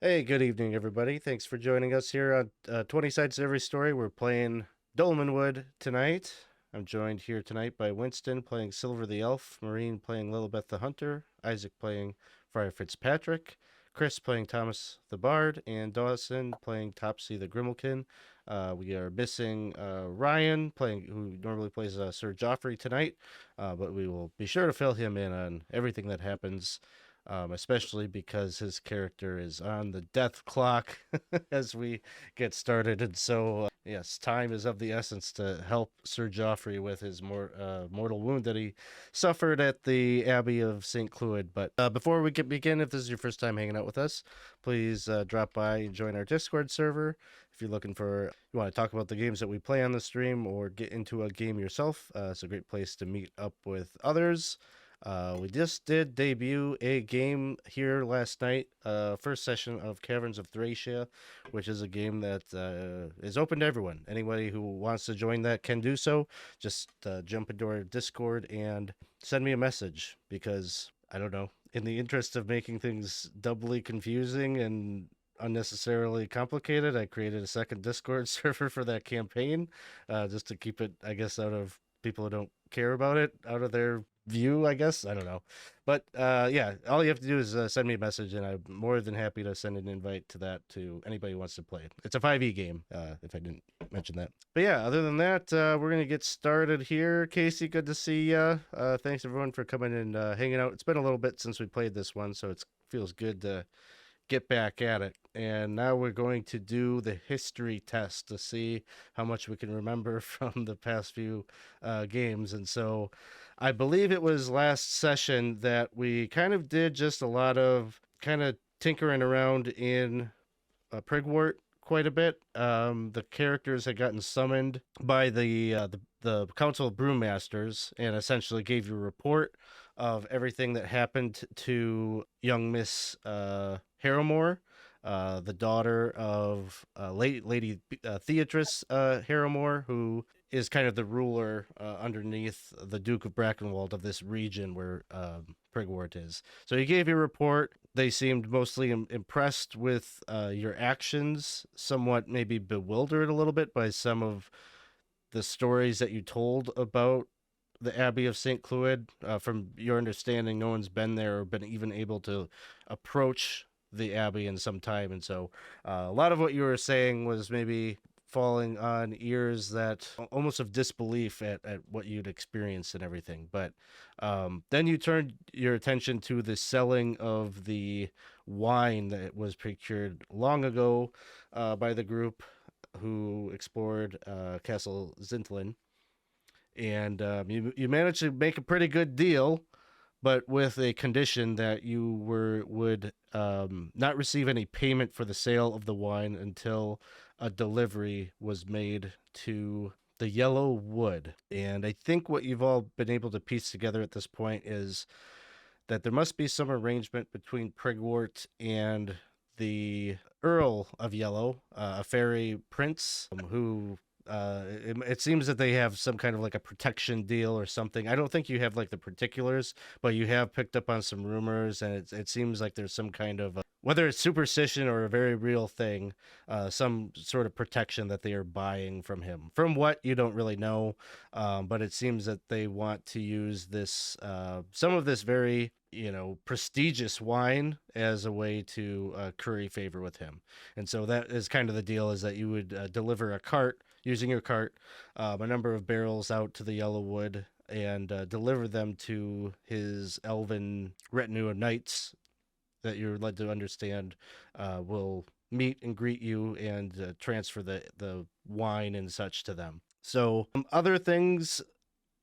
Hey, good evening, everybody. Thanks for joining us here on 20 Sides to Every Story. We're playing Dolmenwood tonight. I'm joined here tonight by Winston playing Silver the Elf, Moreen playing Lillibeth the Hunter, Isaac playing Friar Fitzpatrick, Chris playing Thomas the Bard, and Dawson playing Topsy the Grimalkin. We are missing Ryan, who normally plays Sir Geoffrey tonight, but we will be sure to fill him in on everything that happens, especially because his character is on the death clock as we get started. And so, yes, time is of the essence to help Sir Geoffrey with his mortal wound that he suffered at the Abbey of St. Cloud. But before we begin, if this is your first time hanging out with us, please drop by and join our Discord server. If you're you want to talk about the games that we play on the stream or get into a game yourself, it's a great place to meet up with others. We just did debut a game here last night, first session of Caverns of Thracia, which is a game that is open to everyone. Anybody who wants to join that can do so. Just jump into our Discord and send me a message because, I don't know, in the interest of making things doubly confusing and unnecessarily complicated, I created a second Discord server for that campaign, just to keep it, I guess, out of people who don't care about it, out of their view, I guess. I don't know. But yeah, all you have to do is send me a message, and I'm more than happy to send an invite to that to anybody who wants to play it. It's a 5e game, if I didn't mention that. But yeah, other than that, we're going to get started here. Casey, good to see you. Thanks, everyone, for coming and hanging out. It's been a little bit since we played this one, so it feels good to get back at it. And now we're going to do the history test to see how much we can remember from the past few games. And so I believe it was last session that we kind of did just a lot of kind of tinkering around in Prigwort quite a bit. The characters had gotten summoned by the Council of Brewmasters and essentially gave you a report of everything that happened to young Miss Harrimore, the daughter of Lady Theatrice Harrimore, who is kind of the ruler underneath the Duke of Brackenwald of this region where Prigwort is. So he gave you a report. They seemed mostly impressed with your actions, somewhat maybe bewildered a little bit by some of the stories that you told about the Abbey of St. Cloud. From your understanding, no one's been there or been even able to approach the Abbey in some time. And so a lot of what you were saying was maybe falling on ears that almost of disbelief at what you'd experienced and everything. But then you turned your attention to the selling of the wine that was procured long ago by the group who explored Castle Zintlin. And you managed to make a pretty good deal, but with a condition that you would not receive any payment for the sale of the wine until a delivery was made to the Yellow Wood. And I think what you've all been able to piece together at this point is that there must be some arrangement between Prigwort and the Earl of Yellow, a fairy prince who it seems that they have some kind of like a protection deal or something. I don't think you have like the particulars, but you have picked up on some rumors, and it seems like there's some kind of whether it's superstition or a very real thing, some sort of protection that they are buying from him. From what, you don't really know, but it seems that they want to use this some of this very prestigious wine as a way to curry favor with him. And so that is kind of the deal, is that you would deliver a cart, using your cart, a number of barrels out to the Yellow Wood and deliver them to his elven retinue of knights that you're led to understand will meet and greet you and transfer the wine and such to them. So other things,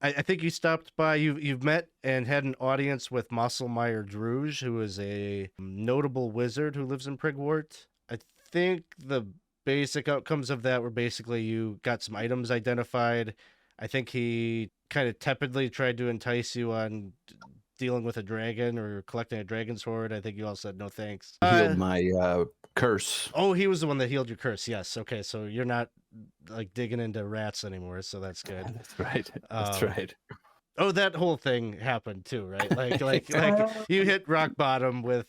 I think you stopped by, you've met and had an audience with Mosselmeyer Druge, who is a notable wizard who lives in Prigwort. I think the basic outcomes of that were basically you got some items identified. I think he kind of tepidly tried to entice you on dealing with a dragon or collecting a dragon's hoard. I think you all said no thanks. Healed my curse. Oh, he was the one that healed your curse. Yes. Okay, so you're not like digging into rats anymore, so that's good. That's right. That's right. Oh, that whole thing happened too, right? Like you hit rock bottom with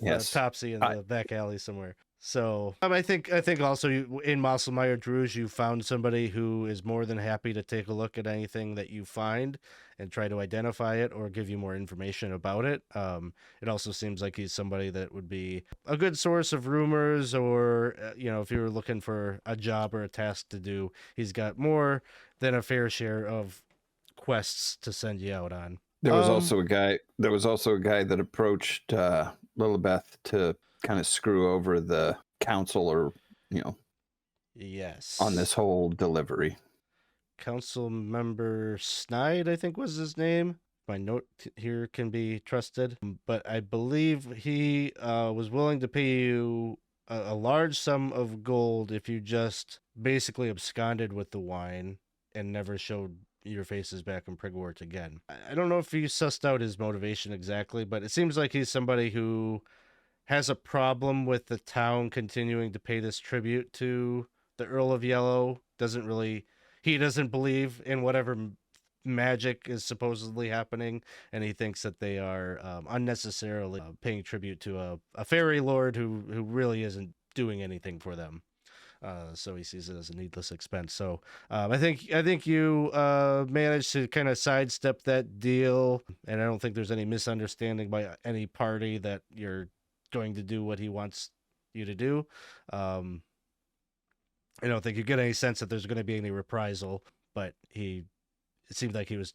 Yes. Topsy in I, the back alley somewhere. So I think also in Mossel Druge you found somebody who is more than happy to take a look at anything that you find and try to identify it or give you more information about it. It also seems like he's somebody that would be a good source of rumors, or if you were looking for a job or a task to do, he's got more than a fair share of quests to send you out on. there was also a guy. There was also a guy that approached Lillibeth to kind of screw over the council, or Yes. on this whole delivery. Council member Snide, I think was his name. My note here can be trusted, but I believe he was willing to pay you a large sum of gold if you just basically absconded with the wine and never showed your faces back in Prigwort again. I don't know if you sussed out his motivation exactly, but it seems like he's somebody who has a problem with the town continuing to pay this tribute to the Earl of Yellow. He doesn't believe in whatever magic is supposedly happening, and he thinks that they are unnecessarily paying tribute to a fairy lord who really isn't doing anything for them. So he sees it as a needless expense. So I think you managed to kind of sidestep that deal, and I don't think there's any misunderstanding by any party that you're going to do what he wants you to do. I don't think you get any sense that there's going to be any reprisal, but it seemed like he was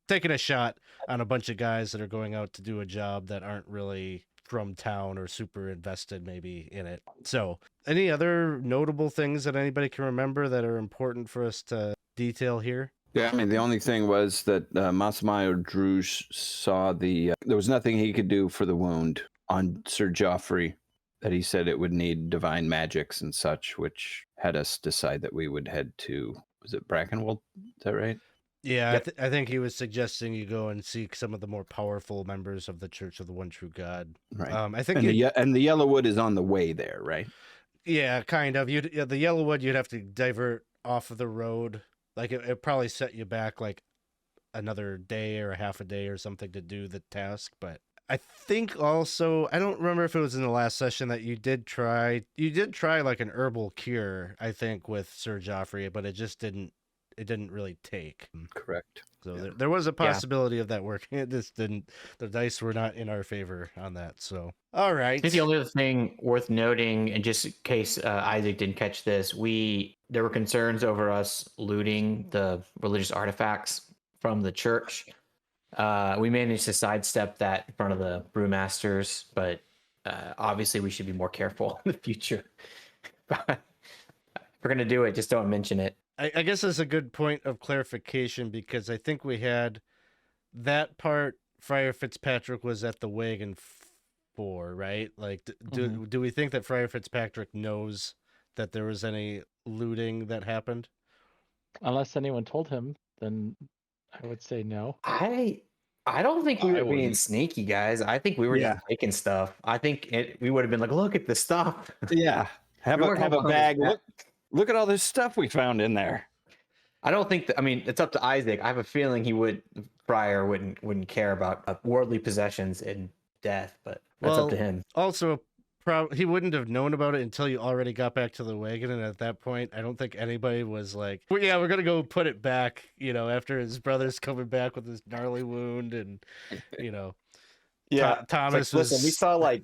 taking a shot on a bunch of guys that are going out to do a job that aren't really from town or super invested maybe in it. So any other notable things that anybody can remember that are important for us to detail here? Yeah, I mean, the only thing was that Mournspire Druge saw there was nothing he could do for the wound on Sir Geoffrey, that he said it would need divine magics and such, which had us decide that we would head to, was it Brackenwold? Is that right? Yeah, Yep. I think he was suggesting you go and seek some of the more powerful members of the Church of the One True God. Right. I think And the Yellowwood is on the way there, right? Yeah, kind of. The Yellowwood, you'd have to divert off of the road. Like it probably set you back like another day or a half a day or something to do the task. But I think also, I don't remember if it was in the last session that you did try like an herbal cure, I think, with Sir Geoffrey, but it didn't really take. Correct. So Yeah. there was a possibility of that working. It just didn't. The dice were not in our favor on that. So all right. I think the only other thing worth noting, and just in case Isaac didn't catch this, there were concerns over us looting the religious artifacts from the church. We managed to sidestep that in front of the brewmasters, but obviously we should be more careful in the future. If we're gonna do it, just don't mention it. I guess that's a good point of clarification, because I think we had that part. Friar Fitzpatrick was at the wagon for, right? Like, do we think that Friar Fitzpatrick knows that there was any looting that happened? Unless anyone told him, then I would say no. I don't think we I were being wouldn't. sneaky, guys. I think we were Yeah. just taking stuff. I think we would have been like, look at the stuff. Yeah. Have We a weren't have a behind bag. that. Look at all this stuff we found in there. I don't think I mean, it's up to Isaac. I have a feeling Friar wouldn't care about worldly possessions and death, but that's up to him. Also, he wouldn't have known about it until you already got back to the wagon, and at that point, I don't think anybody was like, well, "Yeah, we're gonna go put it back." After his brother's coming back with his gnarly wound, and Thomas was. Listen, we saw like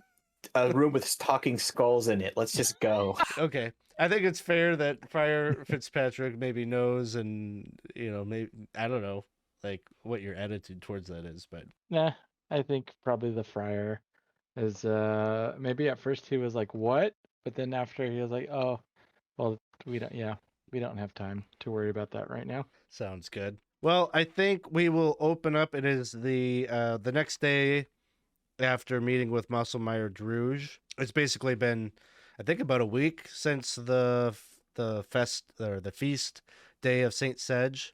a room with talking skulls in it. Let's just go. Okay. I think it's fair that Friar Fitzpatrick maybe knows, and maybe, I don't know, like, what your attitude towards that is, but Nah, I think probably the friar is maybe at first he was like, what? But then after he was like, oh, well, we don't have time to worry about that right now. sounds good. Well, I think we will open up. It is the next day after meeting with Mournspire Druge. It's basically been, I think, about a week since the feast day of Saint Sedge,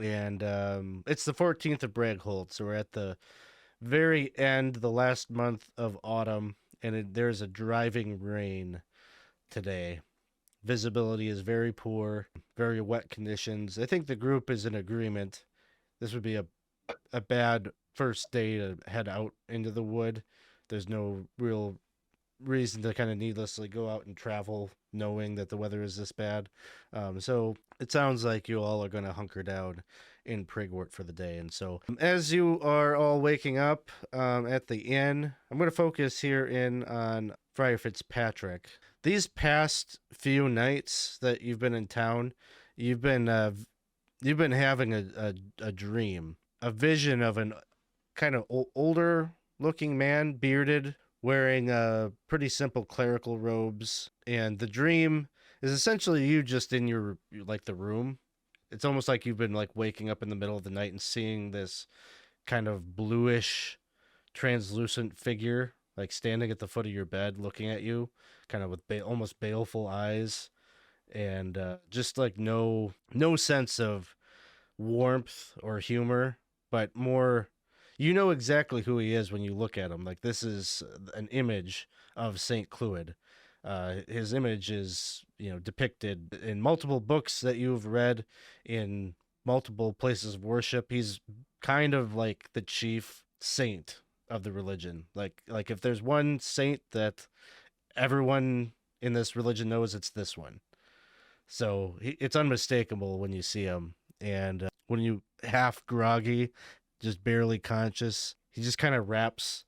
and it's the 14th of Bragholt, so we're at the very end, the last month of autumn, and there's a driving rain today. Visibility is very poor, very wet conditions. I think the group is in agreement this would be a bad first day to head out into the wood. There's no real reason to kind of needlessly go out and travel knowing that the weather is this bad. So it sounds like you all are going to hunker down in Prigwort for the day. And so as you are all waking up at the inn, I'm going to focus here in on Friar Fitzpatrick. These past few nights that you've been in town, you've been having a dream, a vision of an kind of older looking man, bearded, wearing pretty simple clerical robes, and the dream is essentially you just in your like the room. It's almost like you've been like waking up in the middle of the night and seeing this kind of bluish, translucent figure like standing at the foot of your bed, looking at you, kind of with almost baleful eyes, and just like no sense of warmth or humor, but more you know exactly who he is when you look at him. Like this is an image of Saint Cluid. His image is, depicted in multiple books that you've read, in multiple places of worship. He's kind of like the chief saint of the religion. Like if there's one saint that everyone in this religion knows, it's this one. So it's unmistakable when you see him. And when you half groggy, just barely conscious, he just kind of raps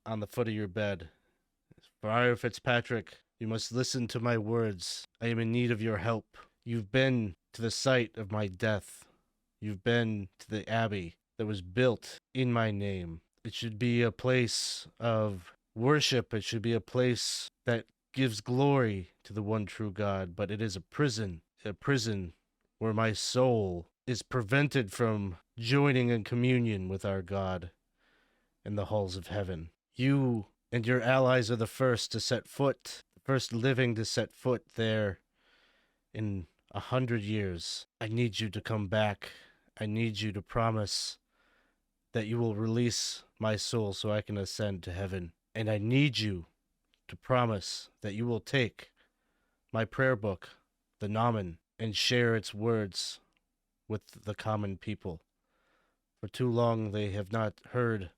on the foot of your bed. Friar Fitzpatrick, you must listen to my words. I am in need of your help. You've been to the site of my death. You've been to the abbey that was built in my name. It should be a place of worship. It should be a place that gives glory to the one true God, but it is a prison where my soul is prevented from joining in communion with our God in the halls of heaven. You and your allies are the first living to set foot there in 100 years. I need you to come back. I need you to promise that you will release my soul so I can ascend to heaven. And I need you to promise that you will take my prayer book, the Namen, and share its words with the common people. For too long they have not heard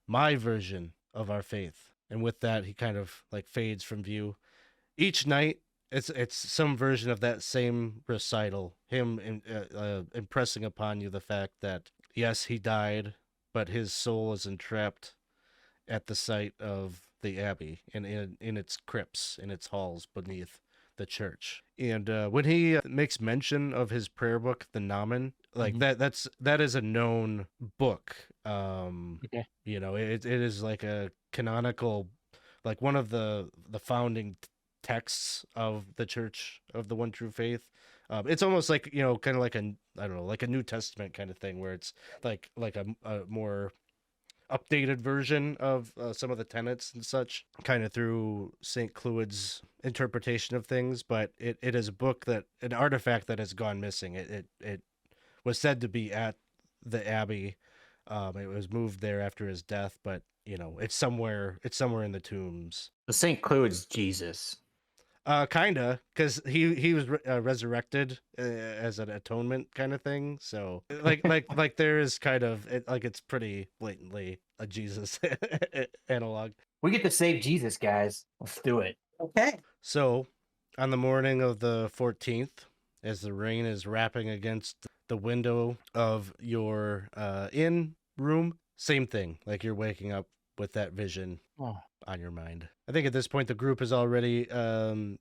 my version of our faith. And with that, he kind of like fades from view. Each night, it's some version of that same recital, him impressing upon you the fact that, yes, he died, but his soul is entrapped at the site of the abbey and in its crypts, in its halls beneath the church. And when he makes mention of his prayer book, the Namen, like that is a known book. Okay. It is like a canonical, like one of the founding texts of the Church of the One True Faith. It's almost like, kind of like like a New Testament kind of thing, where it's like a more updated version of some of the tenets and such, kind of through St. Cluid's interpretation of things. But it is a book, an artifact that has gone missing. It was said to be at the abbey. It was moved there after his death, but it's somewhere in the tombs. The St. Cluid's Jesus. Kinda, because he was resurrected as an atonement kind of thing. So like there is kind of it's pretty blatantly a Jesus analog. We get to save Jesus, guys. Let's do it. Okay. So on the morning of the 14th, as the rain is rapping against the window of your inn room, same thing. Like you're waking up with that vision on your mind. I think at this point the group has already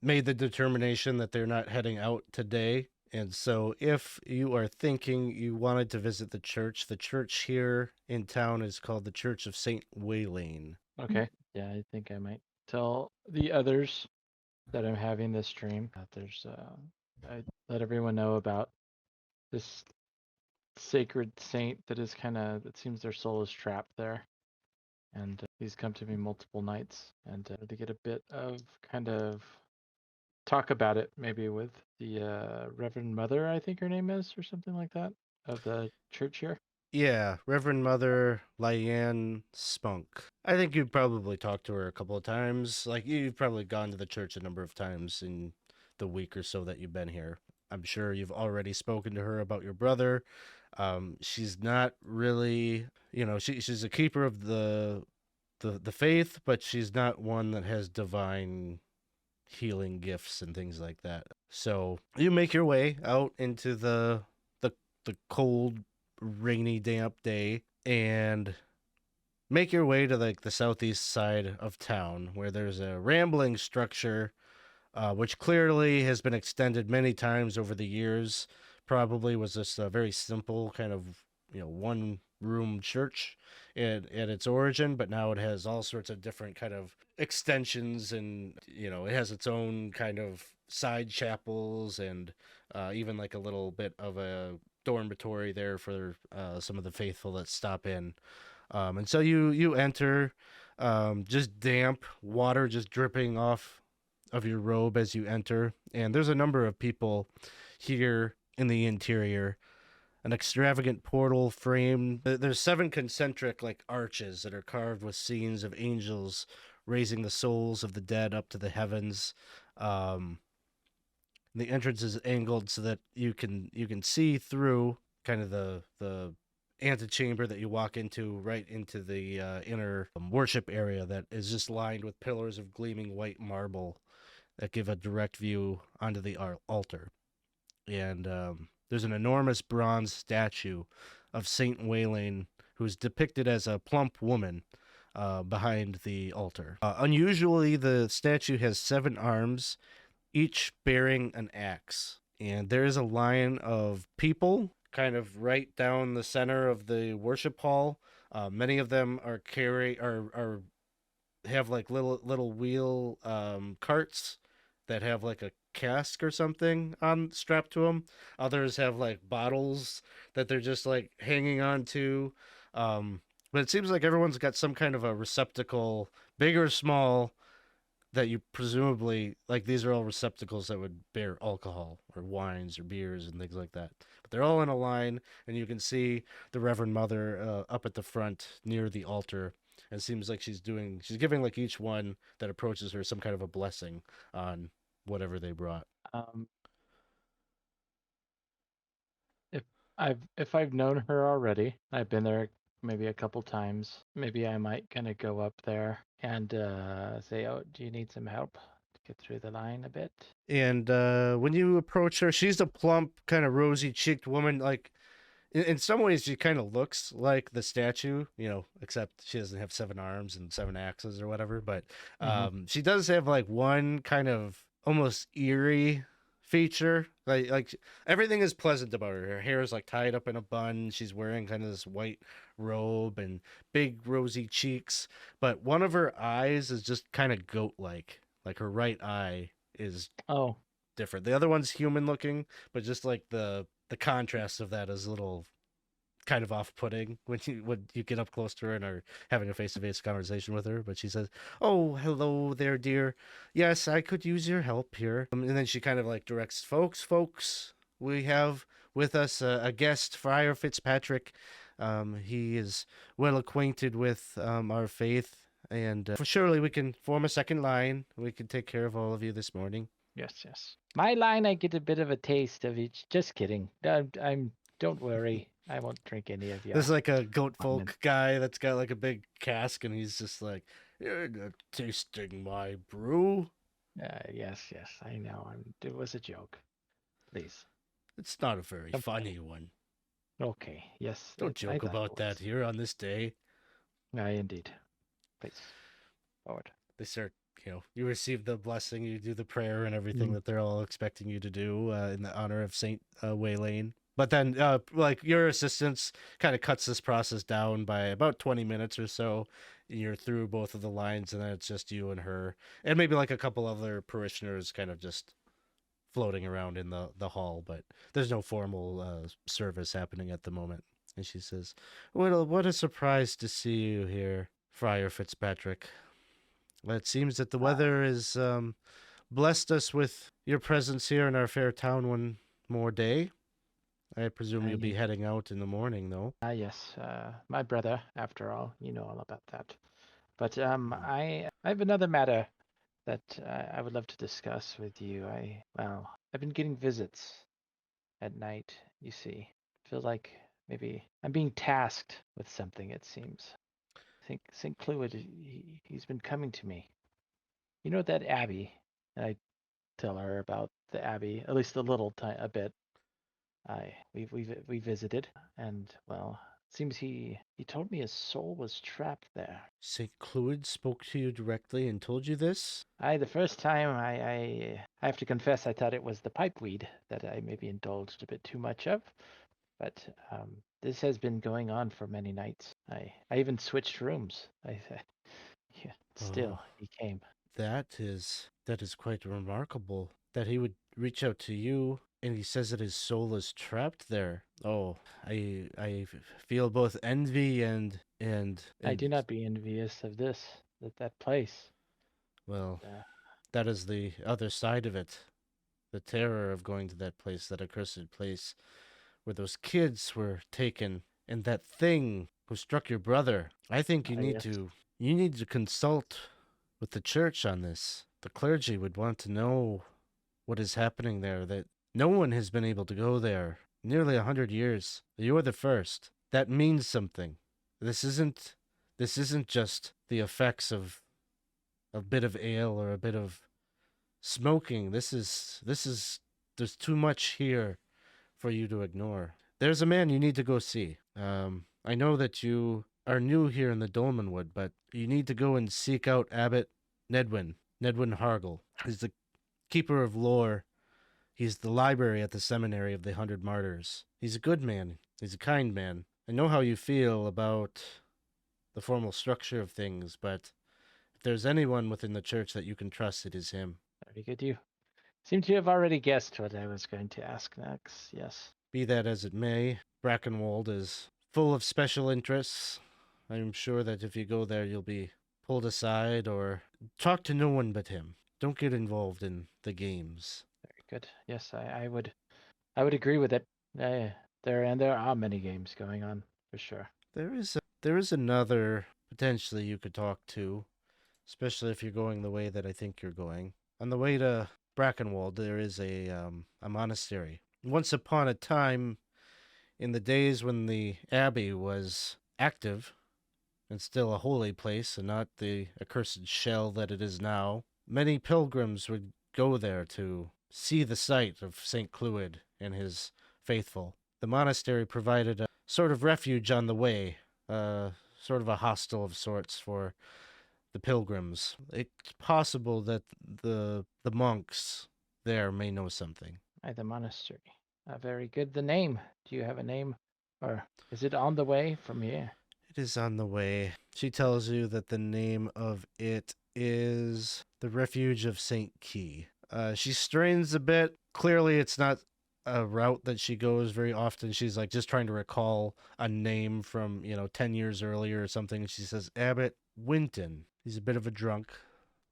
made the determination that they're not heading out today. And so if you are thinking you wanted to visit the church here in town is called the Church of St. Waylane. Okay. Yeah, I think I might tell the others that I'm having this dream. That there's I let everyone know about this sacred saint that is it seems their soul is trapped there. And he's come to me multiple nights, and to get a bit of talk about it, maybe with the Reverend Mother, I think her name is, or something like that, of the church here. Yeah, Reverend Mother Lyanne Spunk. I think you've probably talked to her a couple of times. Like, you've probably gone to the church a number of times in the week or so that you've been here. I'm sure you've already spoken to her about your brother. She's not really, she's a keeper of the faith, but she's not one that has divine healing gifts and things like that. So you make your way out into the cold, rainy, damp day and make your way to like the southeast side of town where there's a rambling structure which clearly has been extended many times over the years. Probably was just a very simple kind of one room church at its origin, but now it has all sorts of different kind of extensions, and it has its own kind of side chapels and even like a little bit of a dormitory there for some of the faithful that stop in. And so you enter, just damp water just dripping off of your robe as you enter, and there's a number of people here in the interior. An extravagant portal frame. There's 7 concentric like arches that are carved with scenes of angels raising the souls of the dead up to the heavens. The entrance is angled so that you can see through kind of the antechamber that you walk into, right into the inner worship area that is just lined with pillars of gleaming white marble that give a direct view onto the altar. And there's an enormous bronze statue of Saint Waylain, who's depicted as a plump woman behind the altar. Unusually, the statue has 7 arms, each bearing an axe. And there is a line of people kind of right down the center of the worship hall. Many of them are have like little wheel carts that have like a cask or something on strapped to them. Others have like bottles that they're just like hanging on to. But it seems like everyone's got some kind of a receptacle, big or small, that you presumably like. These are all receptacles that would bear alcohol or wines or beers and things like that. But they're all in a line, and you can see the Reverend Mother up at the front near the altar. And it seems like she's giving like each one that approaches her some kind of a blessing on whatever they brought. If I've known her already, I've been there maybe a couple times. Maybe I might kind of go up there and say, "Oh, do you need some help to get through the line a bit?" And when you approach her, she's a plump, kind of rosy-cheeked woman. Like in some ways, she kind of looks like the statue, except she doesn't have 7 arms and 7 axes or whatever. But she does have like one kind of almost eerie feature. Like everything is pleasant about her. Her hair is like tied up in a bun. She's wearing kind of this white robe and big rosy cheeks. But one of her eyes is just kind of goat-like. Like her right eye is different. The other one's human looking, but just like the contrast of that is a little kind of off-putting when you get up close to her and are having a face-to-face conversation with her. But she says, "Oh, hello there, dear. Yes, I could use your help here." And then she kind of like directs folks. We have with us a guest, Friar Fitzpatrick. He is well acquainted with our faith, and surely we can form a second line. We can take care of all of you this morning. Yes. My line, I get a bit of a taste of each. Just kidding. Don't worry. I won't drink any of you. There's like a goat folk guy that's got like a big cask, and he's just like, "You're not tasting my brew." Yes. I know. It was a joke. Please. It's not a very funny one. Okay. Yes. Don't joke about that here on this day. Indeed. Please. Forward. They start, you receive the blessing, you do the prayer and everything that they're all expecting you to do in the honor of Saint Waylain. But then, like, your assistance kind of cuts this process down by about 20 minutes or so. You're through both of the lines, and then it's just you and her, and maybe like a couple other parishioners kind of just floating around in the hall. But there's no formal service happening at the moment. And she says, "Well, what a surprise to see you here, Friar Fitzpatrick. It seems that the weather has blessed us with your presence here in our fair town one more day. I presume you'll be heading out in the morning, though." Yes. My brother, after all. You know all about that. But I have another matter that I would love to discuss with you. I've been getting visits at night, you see. Feel like maybe I'm being tasked with something, it seems. I think St. Cloud, he's been coming to me. You know that abbey? And I tell her about the abbey, at least a bit. We visited, and well, seems he told me his soul was trapped there. St. Cloud spoke to you directly and told you this? The first time I have to confess I thought it was the pipeweed that I maybe indulged a bit too much of, but this has been going on for many nights. I even switched rooms. Yeah, still he came. That is quite remarkable that he would reach out to you and he says that his soul is trapped there. Oh, I feel both envy and I do not be envious of that place. Well, that is the other side of it. The terror of going to that place, that accursed place where those kids were taken and that thing who struck your brother. I think you need to consult with the church on this. The clergy would want to know what is happening there, that no one has been able to go there nearly 100 years. You're the first. That means something. This isn't just the effects of a bit of ale or a bit of smoking. This is there's too much here for you to ignore. There's a man you need to go see. I know that you are new here in the Dolmenwood, but you need to go and seek out Abbot Nedwin Hargle. He's the keeper of lore. He's the library at the seminary of the 100 Martyrs. He's a good man. He's a kind man. I know how you feel about the formal structure of things, but if there's anyone within the church that you can trust, it is him. Very good. You seem to have already guessed what I was going to ask next. Yes. Be that as it may, Brackenwold is full of special interests. I'm sure that if you go there, you'll be pulled aside or talk to no one but him. Don't get involved in the games. Very good. Yes, I would agree with it. There are many games going on for sure. There is another potentially you could talk to, especially if you're going the way that I think you're going. On the way to Brackenwold, there is a monastery. Once upon a time, in the days when the abbey was active and still a holy place and not the accursed shell that it is now, many pilgrims would go there to see the site of St. Cloud and his faithful. The monastery provided a sort of refuge on the way, sort of a hostel of sorts for the pilgrims. It's possible that the monks there may know something. The monastery. Very good. The name. Do you have a name? Or is it on the way from here? It is on the way. She tells you that the name of it is the Refuge of St. Key. She strains a bit. Clearly, it's not a route that she goes very often. She's like just trying to recall a name from, 10 years earlier or something. She says, Abbot Winton. He's a bit of a drunk,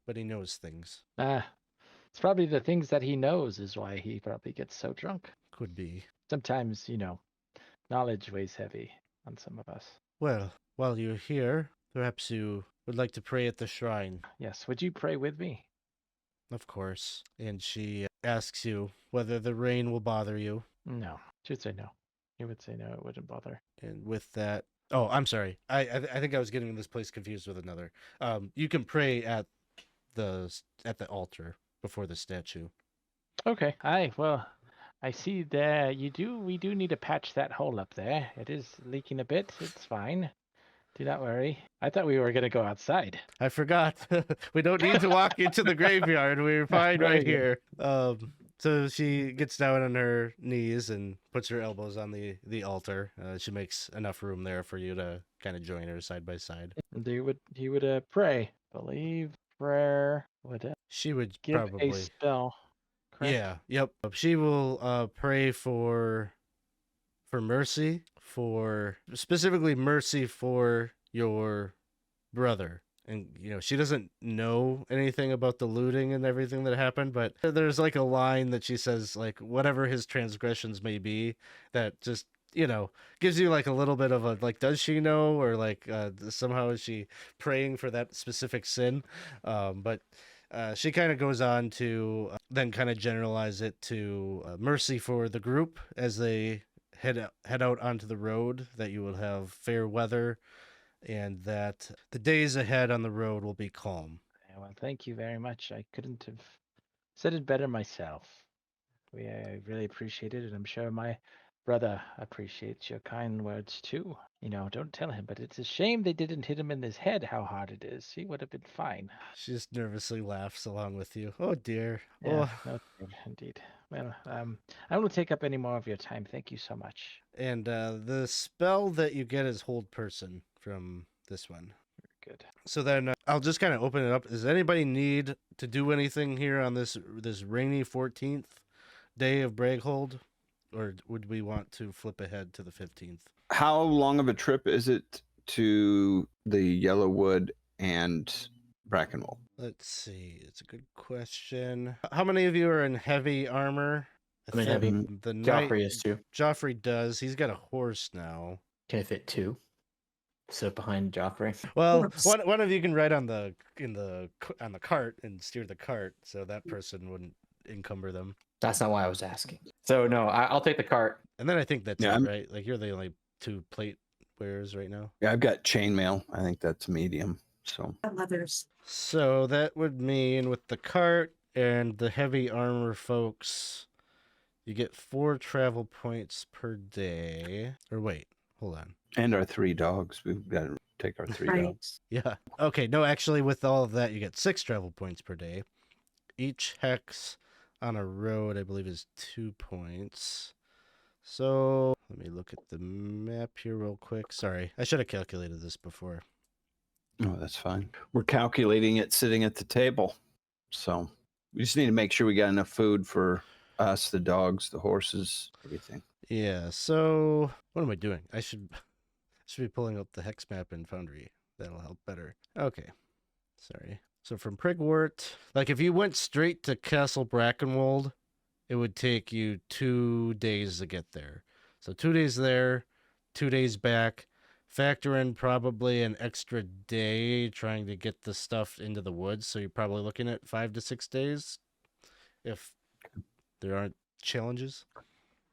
but he knows things. It's probably the things that he knows is why he probably gets so drunk. Could be. Sometimes, knowledge weighs heavy on some of us. Well, while you're here, perhaps you would like to pray at the shrine. Yes, would you pray with me? Of course. And she asks you whether the rain will bother you. No. She'd say no. You would say no, it wouldn't bother. And with that... Oh, I'm sorry. I think I was getting this place confused with another. You can pray at the altar before the statue. Okay. I see there we do need to patch that hole up there. It is leaking a bit. It's fine. Do not worry. I thought we were going to go outside. I forgot. We don't need to walk into the graveyard. We're fine right here. So she gets down on her knees and puts her elbows on the altar. She makes enough room there for you to kind of join her side by side. And he would pray. Believe prayer would she would give probably a spell. Correct? Yeah. Yep. She will pray for mercy, specifically mercy for your brother. And, she doesn't know anything about the looting and everything that happened, but there's like a line that she says, like, whatever his transgressions may be, that just, gives you like a little bit of a, like, does she know? Or like, somehow is she praying for that specific sin? But she kind of goes on to then kind of generalize it to mercy for the group as they head out onto the road, that you will have fair weather, and that the days ahead on the road will be calm. Yeah, well, thank you very much. I couldn't have said it better myself. I really appreciate it, and I'm sure my brother appreciates your kind words too. Don't tell him, but it's a shame they didn't hit him in his head how hard it is. He would have been fine. She just nervously laughs along with you. Oh dear. Yeah, Oh, no, indeed. Well, I won't take up any more of your time. Thank you so much. and the spell that you get is Hold Person from this one. Good. So then I'll just kind of open it up. Does anybody need to do anything here on this rainy 14th day of Braghold? Or would we want to flip ahead to the 15th? How long of a trip is it to the Yellowwood and Brackenwold? Let's see. It's a good question. How many of you are in heavy armor? I'm in heavy. The Geoffrey knight, is too. Geoffrey does. He's got a horse now. Can I fit 2? Sit behind Geoffrey. Well, Horse. one of you can ride on the cart and steer the cart, so that person wouldn't encumber them. That's not why I was asking. So no, I'll take the cart. And then I think that's Yeah, it, I'm- right? Like you're the only 2 plate wearers right now. Yeah, I've got chainmail. I think that's medium. So Others. So that would mean with the cart and the heavy armor folks, you get 4 travel points per day. Or wait, hold on. and our 3 dogs. We've got to take our 3 Right. dogs. Yeah. Okay, no, actually with all of that you get 6 travel points per day. Each hex on a road, I believe, is 2 points. So let me look at the map here real quick. Sorry, I should have calculated this before. Oh, that's fine. We're calculating it sitting at the table. So we just need to make sure we got enough food for us, the dogs, the horses, everything. Yeah, so what am I doing? I should be pulling up the hex map in Foundry. That'll help better. Okay. Sorry. So from Prigwort, like if you went straight to Castle Brackenwold, it would take you 2 days to get there. So 2 days there, 2 days back. Factor in probably an extra day trying to get the stuff into the woods. So you're probably looking at 5 to 6 days if there aren't challenges.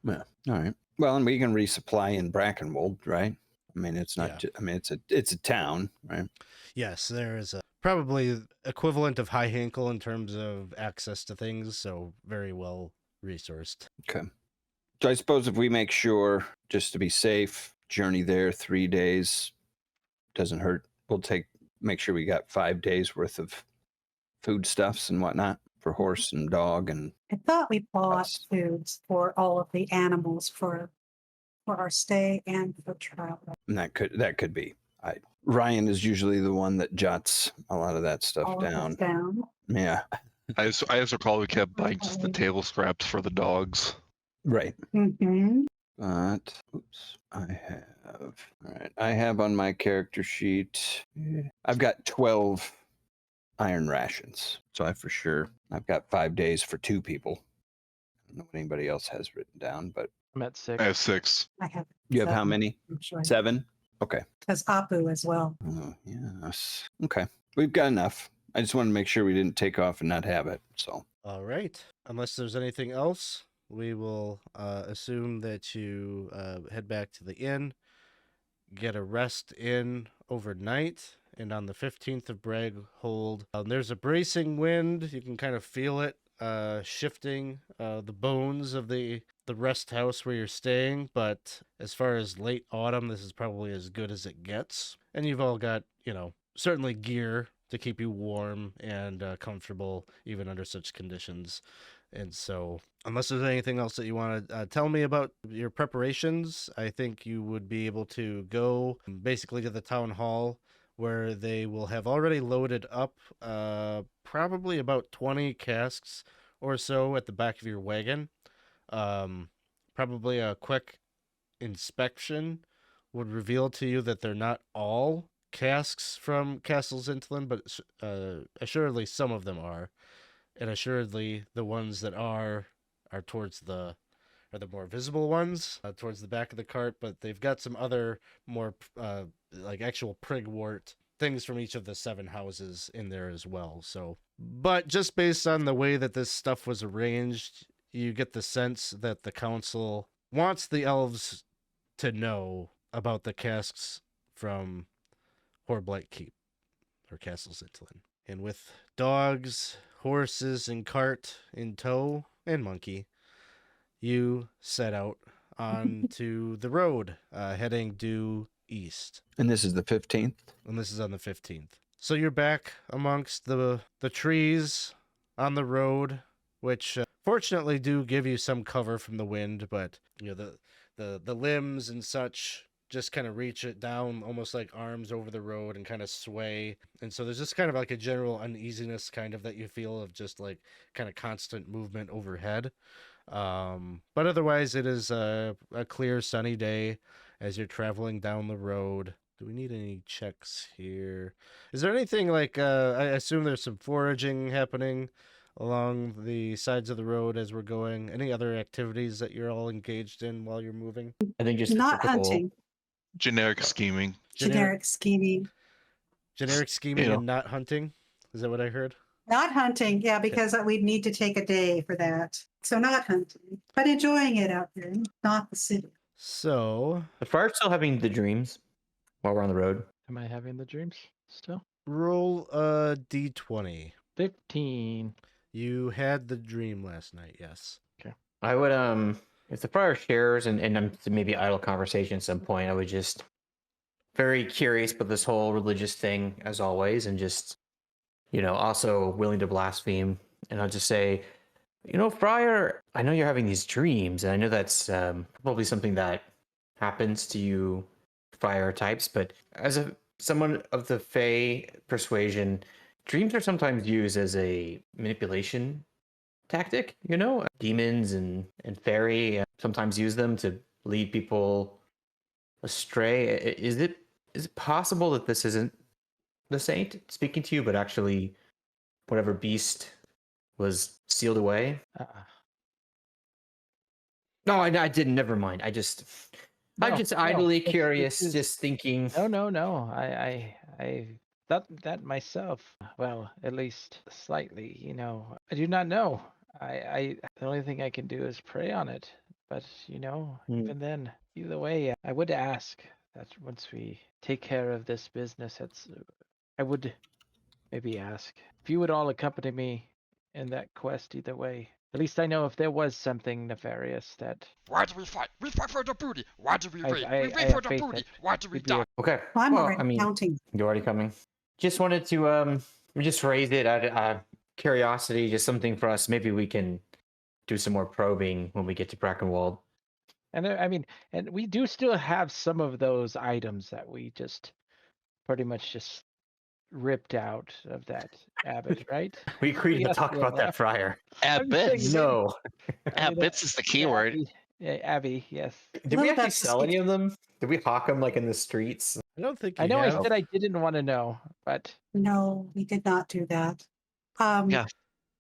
Yeah. All right. Well, and we can resupply in Brackenwold, right? I mean, it's not. Yeah. I mean, it's a town, right? Yes, there is a probably equivalent of High Hinkle in terms of access to things, so very well resourced. Okay. So I suppose if we make sure, just to be safe, journey there 3 days doesn't hurt. We'll make sure we got 5 days worth of foodstuffs and whatnot for horse and dog and I thought we bought Us. foods for all of the animals for our stay and for travel. And that could be. Ryan is usually the one that jots a lot of that stuff All of down. this down. Yeah, I just recall we kept buying just the table scraps for the dogs. right. Mm-hmm. But oops, I have on my character sheet. I've got 12 iron rations, so I've got 5 days for 2 people. I don't know what anybody else has written down, but I'm at 6. I have 6. I have. you have how 7, many? actually. 7. Okay. Because Apu as well. Oh, yes. Okay. We've got enough. I just wanted to make sure we didn't take off and not have it. So, All right. Unless there's anything else, we will assume that you head back to the inn, get a rest in overnight, and on the 15th of Braghold, there's a bracing wind. You can kind of feel it shifting the bones of the rest house where you're staying. But as far as late autumn, this is probably as good as it gets. And you've all got, certainly gear to keep you warm and comfortable even under such conditions. And so, unless there's anything else that you want to tell me about your preparations, I think you would be able to go basically to the town hall, where they will have already loaded up probably about 20 casks or so at the back of your wagon. Probably a quick inspection would reveal to you that they're not all casks from Castle Zintland, but assuredly some of them are. And assuredly the ones that are towards the more visible ones towards the back of the cart, but they've got some other more like actual Prigwort things from each of the 7 houses in there as well. So, but just based on the way that this stuff was arranged, you get the sense that the council wants the elves to know about the casks from Horblight Keep, or Castle Zitlin. And with dogs, horses, and cart in tow, and monkey, you set out onto the road, heading due east. And this is the 15th? And this is on the 15th. So you're back amongst the trees on the road, which fortunately do give you some cover from the wind, but you know the limbs and such just kind of reach it down almost like arms over the road and kind of sway. And so there's just kind of like a general uneasiness kind of that you feel of just like kind of constant movement overhead. But otherwise it is a clear sunny day as you're traveling down the road. Do we need any checks here? Is there anything like, I assume there's some foraging happening along the sides of the road as we're going. Any other activities that you're all engaged in while you're moving? I think just the Not typical- hunting, Generic scheming. generic scheming. Generic scheming Yeah. and not hunting? Is that what I heard? Not hunting, yeah, because we'd need to take a day for that. So not hunting, but enjoying it out there, not the city. So, The Friar's still having the dreams while we're on the road. Am I having the dreams still? roll a d20. 15. You had the dream last night, yes. I would if the Friar shares and maybe idle conversation at some point, I would just very curious about this whole religious thing as always, and just also willing to blaspheme. And I'll just say, Friar, I know you're having these dreams, and I know that's probably something that happens to you Friar types, but as someone of the Fae persuasion, dreams are sometimes used as a manipulation tactic. Demons and fairy sometimes use them to lead people astray. Is it possible that this isn't the saint speaking to you, but actually whatever beast was sealed away? No, I didn't. Never mind. I'm just idly curious, just thinking. No. I thought that myself. Well, at least slightly. I do not know. I the only thing I can do is pray on it. But even then, either way, I would ask that once we take care of this business, I would maybe ask if you would all accompany me in that quest. Either way, at least I know if there was something nefarious that. Why do we fight? We fight for the booty. Why do we raid? I We raid have for the faith booty. that Why do we we'd be die? Okay. Well, I'm Well, already counting. You're already coming. Just wanted to just raise it out of curiosity, just something for us. Maybe we can do some more probing when we get to Brackenwald. And and we do still have some of those items that we just pretty much just ripped out of that abbot, right? We agreed to Yes, talk about yeah. that Friar. I'm just Abbits. saying- No. Abbits is the key word. Abby, yes. Did we Well, actually that's sell just- any of them? Did we hawk them like in the streets? I don't think I you know I have. said I didn't want to know, but No, we did not do that. Yeah.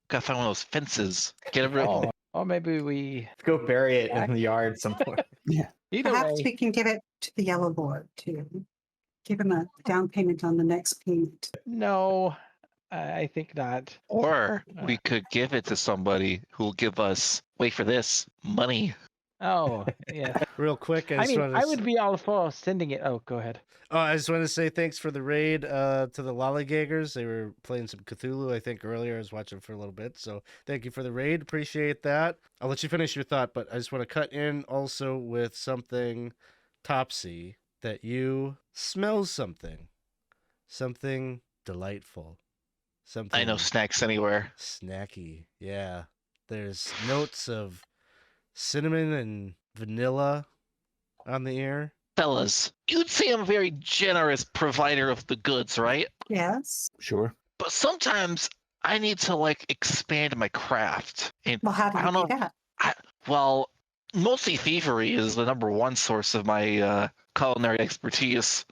Gotta find one of those fences. Get rid of or maybe we. Let's go bury it in the yard some point. Either Perhaps way, we can give it to the Yellow Lord to give him a down payment on the next payment. no, I think not. Or we could give it to somebody who will give us, wait for this, money. Oh, yeah. Real quick, I just mean, wanted I to would be all for sending it. Oh, go ahead. Oh, I just want to say thanks for the raid to the Lollygaggers. They were playing some Cthulhu, I think, earlier. I was watching for a little bit. So thank you for the raid. Appreciate that. I'll let you finish your thought, but I just want to cut in also with something, Topsy, that you smell something. Something delightful. Something I know snacks anywhere. snacky. Yeah. There's notes of cinnamon and vanilla on the air. Fellas, you'd say I'm a very generous provider of the goods, right? Yes. Sure. But sometimes I need to expand my craft. And Well, how do I you don't do know. that? Well, mostly thievery is the number one source of my culinary expertise.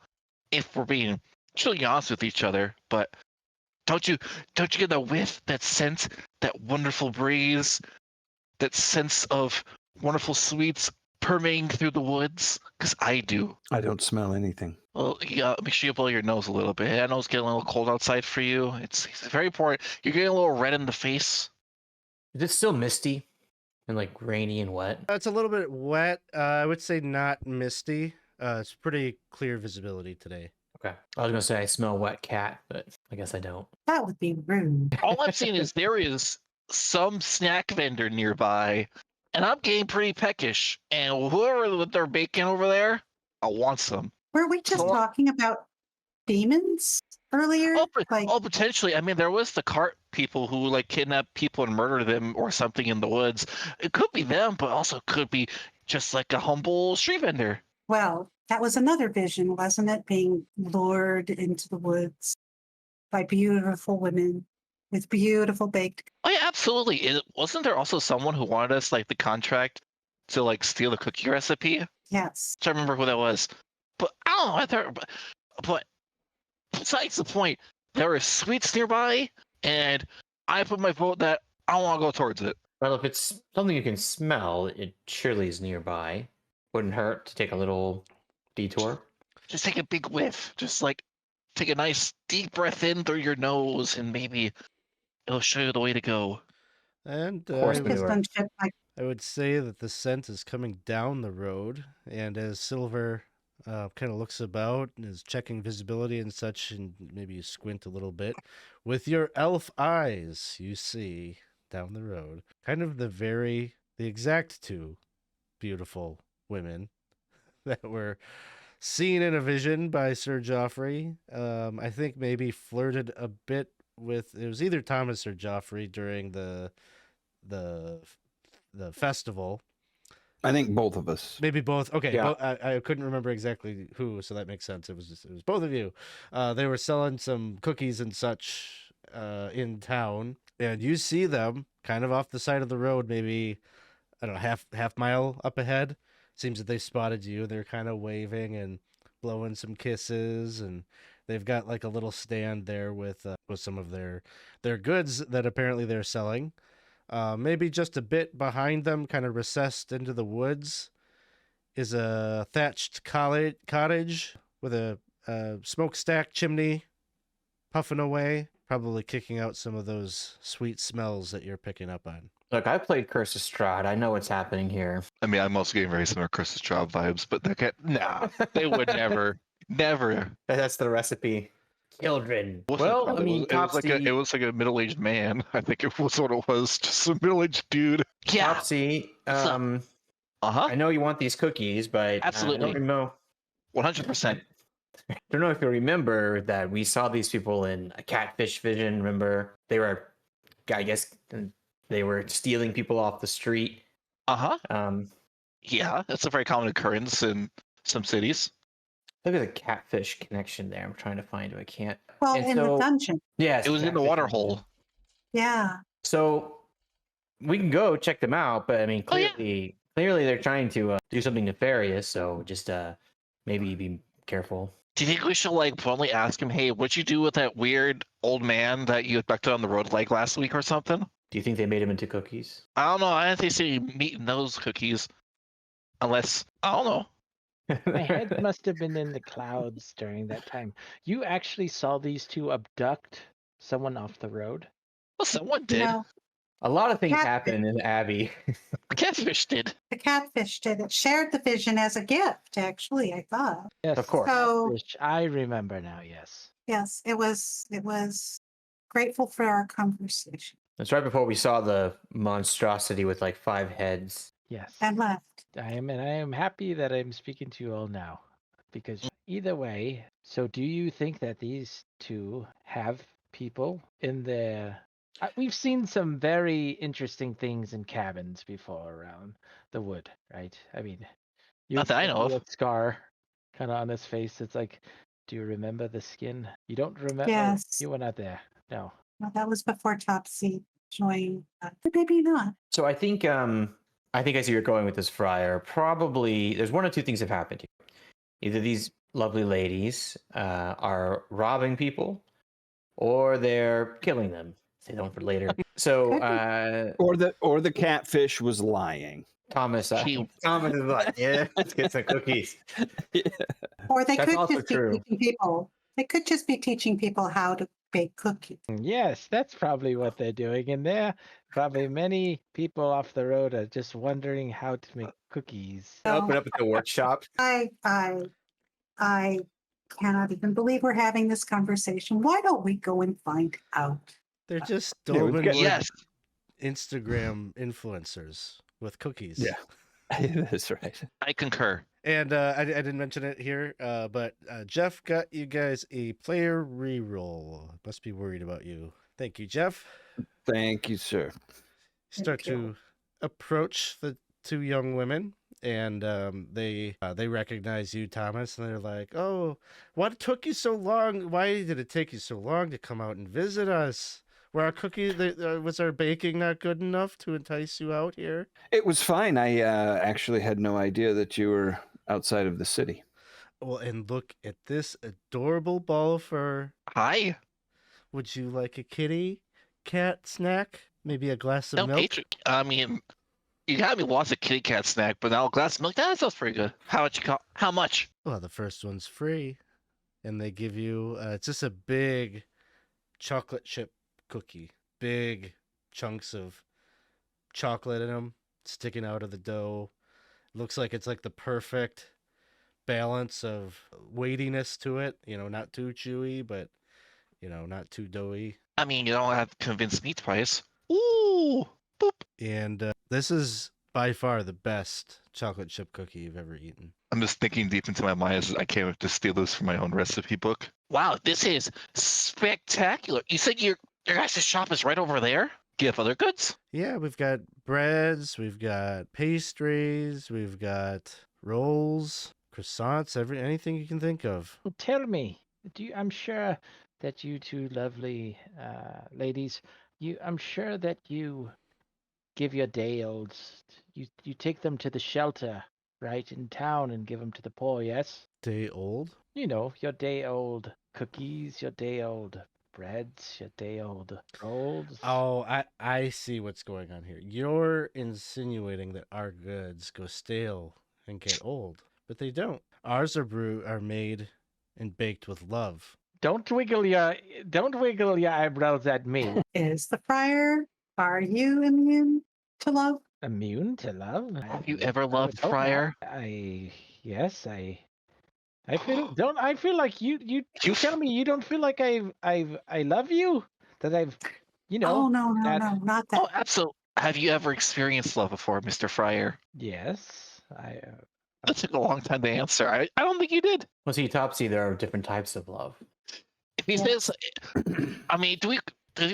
If we're being truly honest with each other, but don't you get that whiff, that scent, that wonderful breeze, that sense of wonderful sweets permeating through the woods? Because I do. I don't smell anything. Well, yeah, make sure you blow your nose a little bit. I know it's getting a little cold outside for you. It's very important. You're getting a little red in the face. Is it still misty And like rainy and wet. It's a little bit wet. I would say not misty. It's pretty clear visibility today. Okay. I was gonna say I smell wet cat, but I guess I don't. That would be rude. All I'm seeing is there is some snack vendor nearby, and I'm getting pretty peckish. And whoever they're baking over there, I want some. Were we just Well- talking about demons earlier? Oh, potentially. I mean, there was the cart people who like kidnap people and murder them or something in the woods. It could be them, but also could be just like a humble street vendor. Well, that was another vision, wasn't it? Being lured into the woods by beautiful women with beautiful baked. Oh yeah, absolutely. Wasn't there also someone who wanted us like the contract to like steal the cookie recipe? Yes. I don't remember who that was. But I don't know. But besides the point, there are sweets nearby, and I put my vote that I don't want to go towards it. Well, if it's something you can smell, it surely is nearby. Wouldn't hurt to take a little detour. Just take a big whiff. Just like take a nice deep breath in through your nose, and maybe it'll show you the way to go. And course I we would- do. Done shit like I would say that the scent is coming down the road, and as Silver kind of looks about and is checking visibility and such, and maybe you squint a little bit, with your elf eyes, you see down the road kind of the exact two beautiful women that were seen in a vision by Sir Geoffrey. I think maybe flirted a bit with, it was either Thomas or Geoffrey during the festival. I think both of us. Maybe both. Okay, Yeah. I couldn't remember exactly who, so that makes sense. It was both of you. They were selling some cookies and such in town, and you see them kind of off the side of the road, maybe I don't know, half mile up ahead. Seems that they spotted you. They're kind of waving and blowing some kisses, and they've got like a little stand there with some of their goods that apparently they're selling. Maybe just a bit behind them, kind of recessed into the woods, is a thatched cottage with a smokestack chimney puffing away, probably kicking out some of those sweet smells that you're picking up on. Look, I played Curse of Strahd. I know what's happening here. I mean, I'm also getting very similar Curse of Strahd vibes, but they would never. That's the recipe. Children. Wasn't Well, I it? mean, it was like a middle-aged man. I think it was what it was, just a middle-aged dude. Yeah. Topsy, Uh-huh. I know you want these cookies, but Absolutely. I don't know. 100%. I don't know if you remember that we saw these people in a catfish vision. Remember, they were, I guess, they were stealing people off the street. Uh-huh. Yeah, that's a very common occurrence in some cities. Look at the catfish connection there. I'm trying to find it. I can't. well And in the so- dungeon. Yes, It was in the catfish water connection. hole. Yeah. So we can go check them out, but I mean, Oh, yeah. clearly they're trying to do something nefarious. So just maybe be careful. Do you think we should like bluntly ask him, hey, what'd you do with that weird old man that you abducted on the road like last week or something? Do you think they made him into cookies? I don't know. I didn't think see meat in those cookies. Unless, I don't know. My head must have been in the clouds during that time. You actually saw these two abduct someone off the road? Well, someone did. No, A lot of things Catfish. happen in Abbey. The catfish did. the catfish did it. Shared the vision as a gift, actually, I thought. Yes, Of course. So which I remember now, yes. yes, it was grateful for our conversation That's right before we saw the monstrosity with like 5 heads. Yes. and left. I am happy that I'm speaking to you all now. Because either way, so do you think that these two have people in their we've seen some very interesting things in cabins before around the wood, right? I mean, Not that I know of. Scar kind of on his face. It's like, do you remember the skin? You don't remember? Yes. You were not there. No. Well, that was before Topsy joined, but maybe not. So I think I see where you're going with this, Friar. Probably there's one or two things have happened here. Either these lovely ladies are robbing people, or they're killing them. Save that one for later. So Or the catfish was lying. Thomas, She- Thomas is like, yeah, let's get some cookies. Or they That's could also just true. be teaching people. They could just be teaching people how to bake cookies. Yes, that's probably what they're doing in there. Probably many people off the road are just wondering how to make cookies. Open up at the workshop. I cannot even believe we're having this conversation. Why don't we go and find out? They're just Yeah, we've got- Dolmenwood Yes. Instagram influencers with cookies. Yeah. That's right. I concur. And I didn't mention it here, but Jeff got you guys a player reroll. Must be worried about you. Thank you, Jeff. Thank you, sir. Start to approach the two young women, and they recognize you, Thomas, and they're like, "Oh, what took you so long? Why did it take you so long to come out and visit us? Were our cookies was our baking not good enough to entice you out here?" It was fine. I actually had no idea that you were outside of the city. Well, and look at this adorable ball of fur. Hi. Would you like a kitty cat snack? Maybe a glass of No, milk? I mean, you got me lost a kitty cat snack, but now a glass of milk, that sounds pretty good. How much? Well, the first one's free. And they give you, it's just a big chocolate chip cookie. Big chunks of chocolate in them sticking out of the dough. Looks like it's like the perfect balance of weightiness to it. You know, not too chewy, but, you know, not too doughy. I mean, you don't have to convince me twice. Ooh, boop. And this is by far the best chocolate chip cookie you've ever eaten. I'm just thinking deep into my mind as I can't wait to steal this from my own recipe book. Wow, this is spectacular. You said your guys' shop is right over there? Do you have other goods? Yeah, we've got breads, we've got pastries, we've got rolls, croissants, anything you can think of. Well, tell me, I'm sure that you two lovely ladies, I'm sure that you give your day olds, you take them to the shelter right in town and give them to the poor, yes? Day old? You know, your day old cookies, your day old breads, your day old rolls. Oh, I see what's going on here. You're insinuating that our goods go stale and get old, but they don't. Ours are made and baked with love. Don't wiggle your eyebrows at me. Is the friar, are you immune to love? Immune to love? Have you ever loved hope not. Friar? Yes, I feel like you tell me you don't feel like I love you, that I've, Oh, no, not that. Oh, absolutely. Have you ever experienced love before, Mr. Friar? Yes, That took a long time to answer. I don't think you did. Well, see, Topsy, there are different types of love. If he says, I mean, do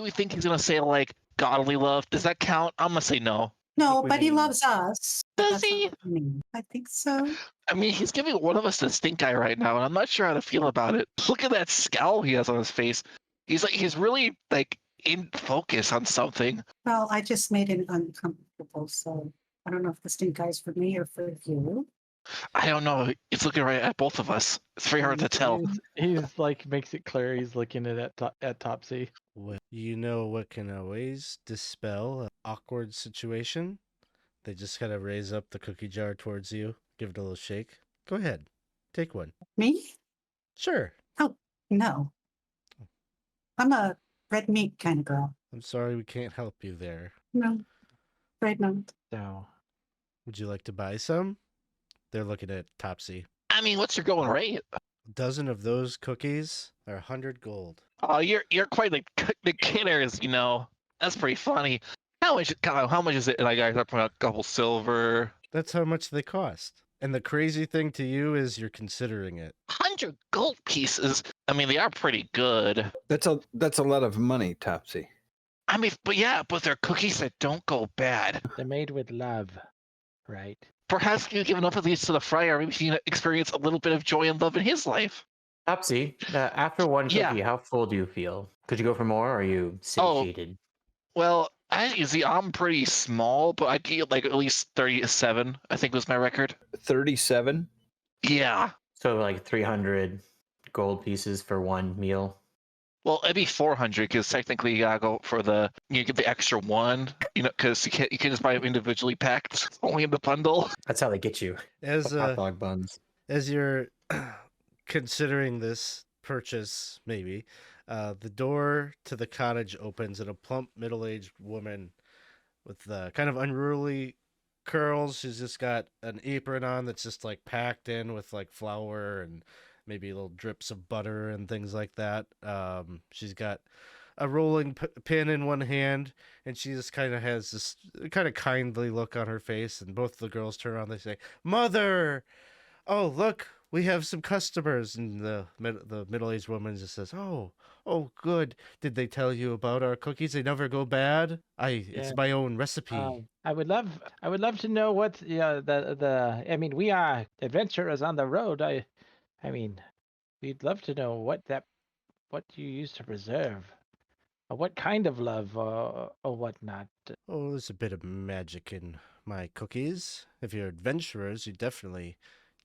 we think he's gonna say like godly love? Does that count? I'm gonna say no. No, we but he mean- loves us. Does That's he? what I mean. I think so. I mean, he's giving one of us the stink eye right now, and I'm not sure how to feel about it. Look at that scowl he has on his face. He's really like in focus on something. Well, I just made it uncomfortable, so I don't know if the stink eye's for me or for you. I don't know. It's looking right at both of us. It's very hard to tell. He's like makes it clear he's looking at Topsy. Well, you know what can always dispel an awkward situation? They just gotta raise up the cookie jar towards you, give it a little shake. Go ahead, take one. Me? Sure. No. I'm a red meat kind of girl. I'm sorry we can't help you there. No. Right now. So Would you like to buy some? They're looking at Topsy. I mean, what's your going rate? A dozen of those cookies are 100 gold. Oh, you're quite the kidders, you know. That's pretty funny. How much is it? Like, I put a couple silver. That's how much they cost. And the crazy thing to you is you're considering it. 100 gold pieces. I mean, they are pretty good. That's a lot of money, Topsy. I mean, but they're cookies that don't go bad. they're made with love, right? Perhaps you give enough of these to the friar, maybe he can experience a little bit of joy and love in his life. Topsy, after one cookie, Yeah. how full do you feel? Could you go for more, or are you Oh. satiated? Well, I'm pretty small, but I'd get like at least 37, I think was my record. 37? Yeah. So like 300 gold pieces for one meal. Well, it'd be 400 because technically you gotta go for you get the extra one, you know, because you can't just buy them individually packed, it's only in the bundle. That's how they get you. As Hot dog buns. as you're considering this purchase, maybe. The door to the cottage opens, and a plump, middle-aged woman with kind of unruly curls. She's just got an apron on that's just like packed in with like flour and maybe little drips of butter and things like that. She's got a rolling pin in one hand, and she just kind of has this kind of kindly look on her face. And both the girls turn around. They say, "Mother, oh look, we have some customers." And the middle-aged woman just says, "Oh, good. Did they tell you about our cookies? They never go bad. It's Yeah. my own recipe." I would love to know what I mean, we are adventurers on the road. I mean, we'd love to know what you use to preserve, or what kind of love, or whatnot. Oh, there's a bit of magic in my cookies. If you're adventurers, you definitely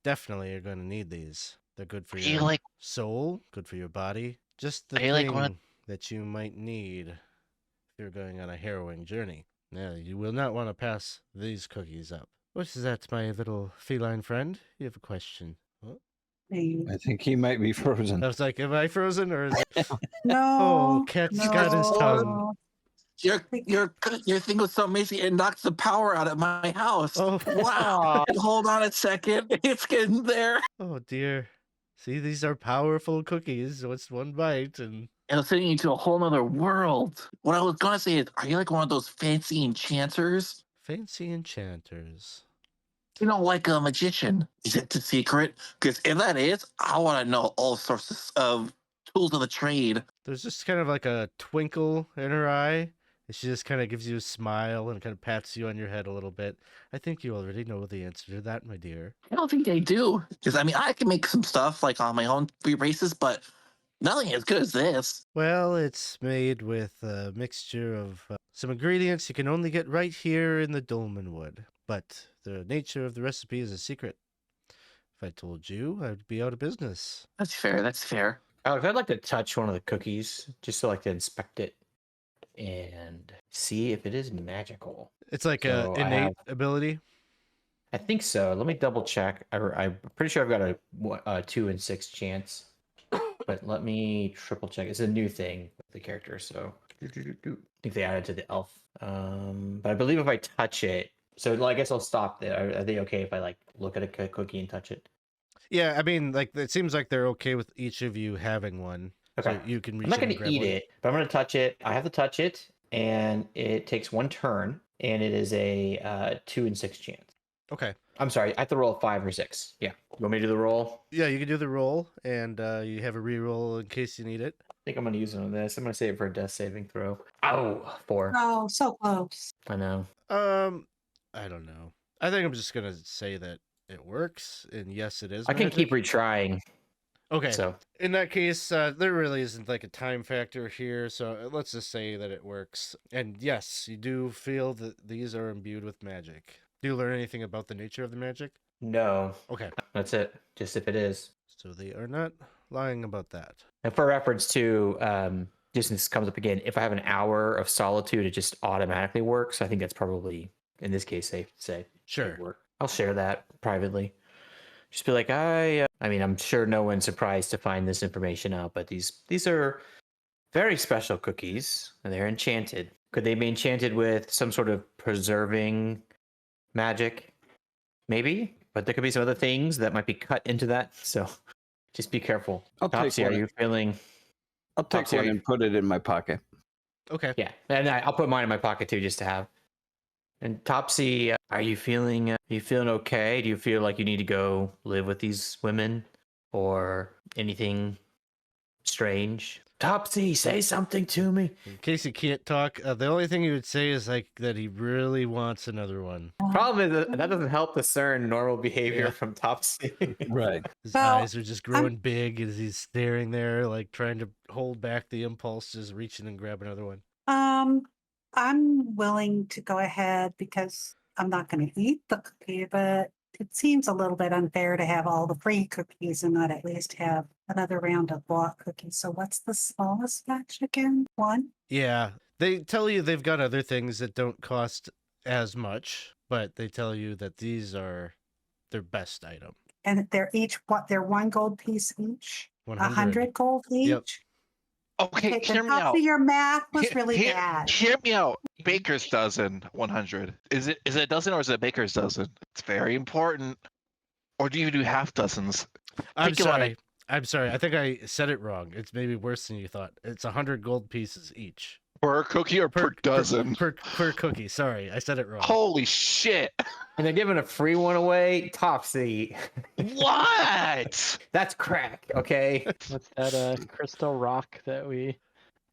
are going to need these. They're good for Are you your like soul, good for your body. Just the Are you like thing one of- that you might need if you're going on a harrowing journey. Yeah, you will not want to pass these cookies up. What is that, my little feline friend? You have a question. What? I think he might be frozen. I was like, am I frozen or is it... No. Oh, Cat's got his tongue. no. Your thing was so amazing. It knocks the power out of my house. Oh. Wow. Hold on a second. It's getting there. Oh, dear. See, these are powerful cookies. So it's one bite and... It'll send you into a whole nother world. What I was gonna say is, are you like one of those fancy enchanters? Fancy enchanters. You know, like a magician. Is it the secret? Because if that is, I want to know all sorts of tools of the trade. There's just kind of like a twinkle in her eye. And she just kind of gives you a smile and kind of pats you on your head a little bit. I think you already know the answer to that, my dear. I don't think they do. Because, I mean, I can make some stuff like on my own free races, but nothing as good as this. Well, it's made with a mixture of some ingredients you can only get right here in the Dolmenwood. But the nature of the recipe is a secret. If I told you, I'd be out of business. That's fair. That's fair. Alex, I'd like to touch one of the cookies just so I can inspect it and see if it is magical. It's like So a innate ability. I think so. Let me double check. I'm pretty sure I've got a 2 in 6 chance, but let me triple check. It's a new thing with the character, so I think they added to the elf. But I believe if I touch it, so I guess I'll stop there. Are they okay if I like look at a cookie and touch it? Yeah, I mean, like it seems like they're okay with each of you having one. Okay. So you can reach I'm not in going and to grab eat one. it, but I'm going to touch it. I have to touch it, and it takes 1 turn, and it is a 2 in 6 chance. Okay. I'm sorry, I have to roll a 5 or 6. Yeah. You want me to do the roll? Yeah, you can do the roll, and you have a reroll in case you need it. I think I'm going to use it on this. I'm going to save it for a death saving throw. Oh, 4. Oh, so close. I know. I don't know. I think I'm just gonna say that it works, and yes, it is. I can magic. keep retrying. Okay. So In that case, there really isn't like a time factor here, so let's just say that it works. And yes, you do feel that these are imbued with magic. Do you learn anything about the nature of the magic? no, Okay. that's it. Just if it is. So they are not lying about that. And for reference to, just this comes up again, if I have an hour of solitude, it just automatically works. I think that's probably, in this case, safe to say. Sure. Work. I'll share that privately. Just be like, I mean, I'm sure no one's surprised to find this information out, but these are very special cookies, and they're enchanted. Could they be enchanted with some sort of preserving magic? Maybe, but there could be some other things that might be cut into that. So just be careful. I'll take Topsy, are one. you feeling? I'll take Topsy, one are you- and put it in my pocket. Okay. Yeah, and I'll put mine in my pocket too, just to have. And Topsy, are you feeling okay? Do you feel like you need to go live with these women, or anything strange? Topsy, say something to me. In case he can't talk, the only thing he would say is like that he really wants another one. Problem is that doesn't help discern normal behavior Yeah. from Topsy. Right. His Well, eyes are just growing big as he's staring there, like trying to hold back the impulse, just reaching and grab another one. I'm willing to go ahead because I'm not going to eat the cookie, but it seems a little bit unfair to have all the free cookies and not at least have another round of bought cookies. So what's the smallest batch again? 1? Yeah, they tell you they've got other things that don't cost as much, but they tell you that these are their best item. And they're each what? They're 1 gold piece each. 100 gold Yep. each. Okay, Okay, hear then me out. Topsy, your math was Hear- really hear- bad. Hear me out. Baker's dozen, 100. Is it a dozen or is it a baker's dozen? It's very important. Or do you do half dozens? I'm Think about sorry. it. I'm sorry. I think I said it wrong. It's maybe worse than you thought. It's 100 gold pieces each. Per cookie or per dozen? Per cookie. Sorry, I said it wrong. Holy shit. And they're giving a free one away. Topsy. What? That's crack. Okay. What's that crystal rock that we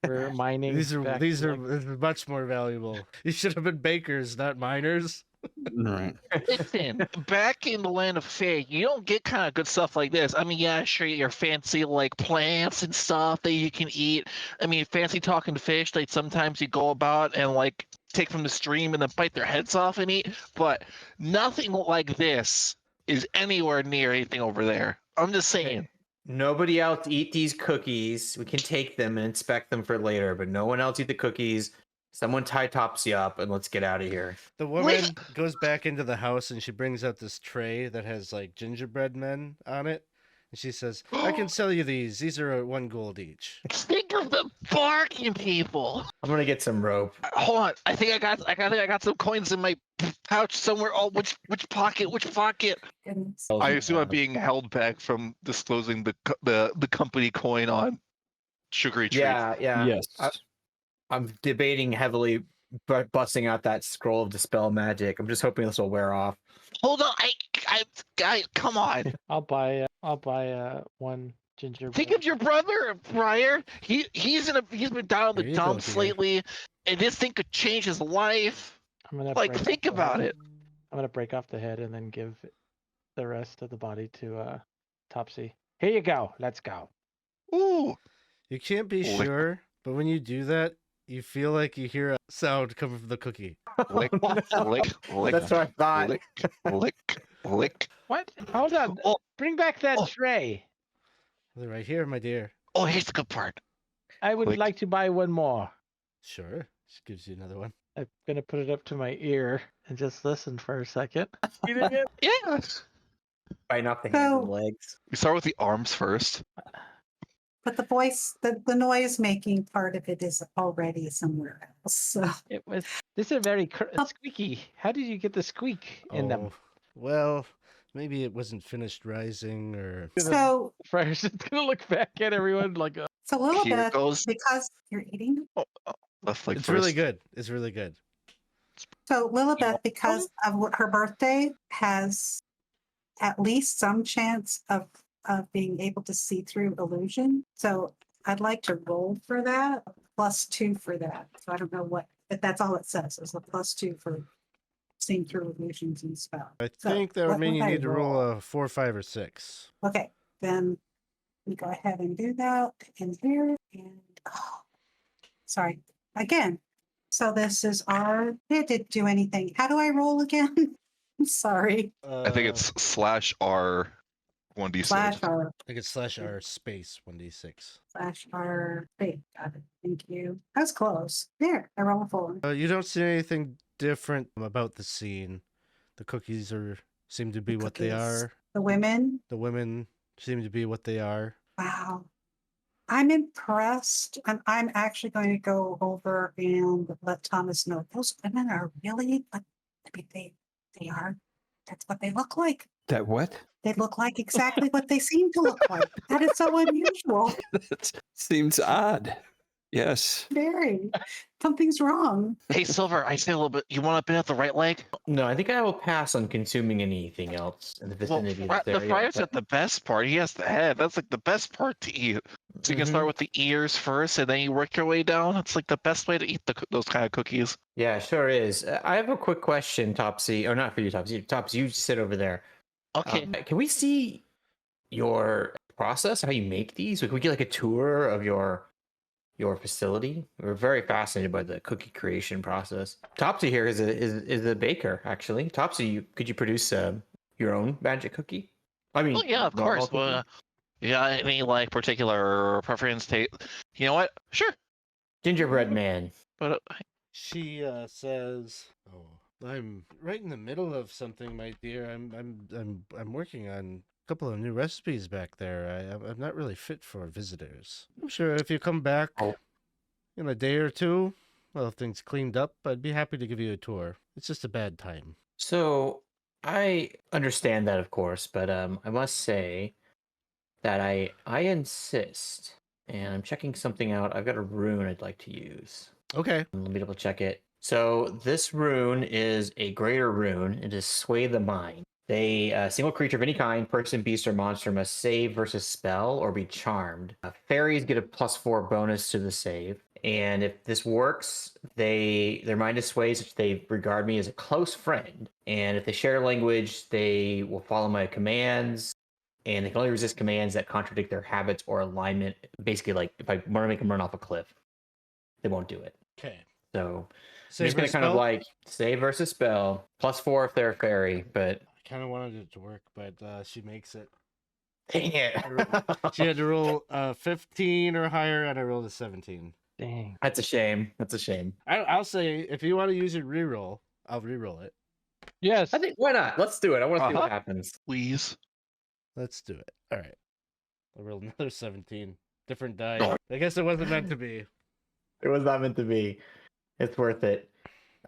were mining? These are back these in, are like- much more valuable. You should have been bakers, not miners. Right. Listen, back in the land of Fae, you don't get kind of good stuff like this. I mean, yeah, sure, your fancy like plants and stuff that you can eat. I mean, fancy talking fish, like sometimes you go about and like take from the stream and then bite their heads off and eat. But nothing like this is anywhere near anything over there. I'm just saying. Nobody else eat these cookies. We can take them and inspect them for later, but no one else eat the cookies. Someone tie Topsy up and let's get out of here. The woman goes back into the house and she brings out this tray that has like gingerbread men on it. And she says, I can sell you these. These are 1 gold each. Think of the bargain people. I'm gonna get some rope. Hold on. I think I got some coins in my pouch somewhere. Oh, which pocket? Which pocket? Goodness. I assume I'm being held back from disclosing the company coin on Sugary Treat. Yeah. Yes. I'm debating heavily busting out that scroll of dispel magic. I'm just hoping this will wear off. Hold on. I come on. I'll buy 1 gingerbread. Think of your brother, Friar. He's been down in There the you go, dumps dear. lately, and this thing could change his life. I'm gonna Like, break think off the about head. it. I'm gonna break off the head and then give the rest of the body to Topsy. Here you go. Let's go. Ooh. You can't be Lick. sure, but when you do that, you feel like you hear a sound coming from the cookie. Lick, lick, lick, That's what I thought. lick. What? Hold on. Oh, Bring back that Oh. tray. They're right here, my dear. oh, here's the good part. I would Click. like to buy 1 more. Sure. She gives you another one. I'm gonna put it up to my ear and just listen for a second. Eating it. Yeah. Biting off the hands and So- legs. We start with the arms first. But the voice, the noise making part of it is already somewhere else. So It was. This is very squeaky. How did you get the squeak in them? Oh, well, maybe it wasn't finished rising or. so Friar's just gonna look back at everyone like, it's a little Here bit goes. because you're eating. Left leg It's first. really good. It's really good. So Lillibeth, because of her birthday, has at least some chance of being able to see through illusion. So I'd like to roll for that, +2 for that. So I don't know what, but that's all it says is a +2 for seeing through illusions and spells. I So, think that would what mean would you I need to roll a 4, 5, or 6. Okay, then we go ahead and do that in here. And sorry, again. So this is our, it didn't do anything. How do I roll again? I'm sorry. I think it's /R 1d6. /R. I think it's /R space 1d6. /R. Wait, got it. Thank you. That was close. There, I roll a 4. You don't see anything different about the scene. The cookies seem to be what they Cookies. are. The women, The women seem to be what they are. wow. I'm impressed. And I'm actually going to go over and let Thomas know those women are really, I mean, they are, that's what they look like. That what? They look like exactly what they seem to look like. That is so unusual. That seems odd. Yes. Very. Something's wrong. Hey, Silver, I say a little bit. You want a bit at the right leg? No, I think I will pass on consuming anything else in the Well, vicinity of this the area. Friar's but- got the best part. He has the head. That's like the best part to eat. So you can start with the ears first, and then you work your way down. It's like the best way to eat those kind of cookies. Yeah, sure is. I have a quick question, Topsy. Or not for you, Topsy. Topsy, you sit over there. Okay. Can we see your process, how you make these? Can we get like a tour of your facility? We're very fascinated by the cookie creation process. Topsy here is a baker, actually. Topsy, could you produce your own magic cookie? I mean, Oh yeah, of normal course. cookie? Well, yeah, any like particular preference? You know what? Sure. Gingerbread man. But She says, "Oh, I'm right in the middle of something, my dear. I'm working on couple of new recipes back there. I'm not really fit for visitors. I'm sure if you come back Oh. in a day or two, well, if things cleaned up, I'd be happy to give you a tour. It's just a bad time. So I understand that, of course, but I must say that I insist, and I'm checking something out. I've got a rune I'd like to use. Okay. Let me double check it. So this rune is a greater rune. It is Sway the Mind. A single creature of any kind, person, beast, or monster, must save versus spell or be charmed. Fairies get a +4 bonus to the save. And if this works, their mind is swayed such they regard me as a close friend. And if they share language, they will follow my commands. And they can only resist commands that contradict their habits or alignment. Basically, like if I want to make them run off a cliff, they won't do it. Okay. So Save I'm just gonna or kind of spell? like save versus spell, +4 if they're a fairy, but I kind of wanted it to work, but she makes it. dang it. She had to roll 15 or higher, and I rolled a 17. Dang. That's a shame. That's a shame. I'll say, if you want to use your reroll, I'll reroll it. Yes. I think why not? Let's do it. I want to see what happens. Please. Let's do it. All right. I rolled another 17. Different die. Oh. I guess it wasn't meant to be. It was not meant to be. It's worth it.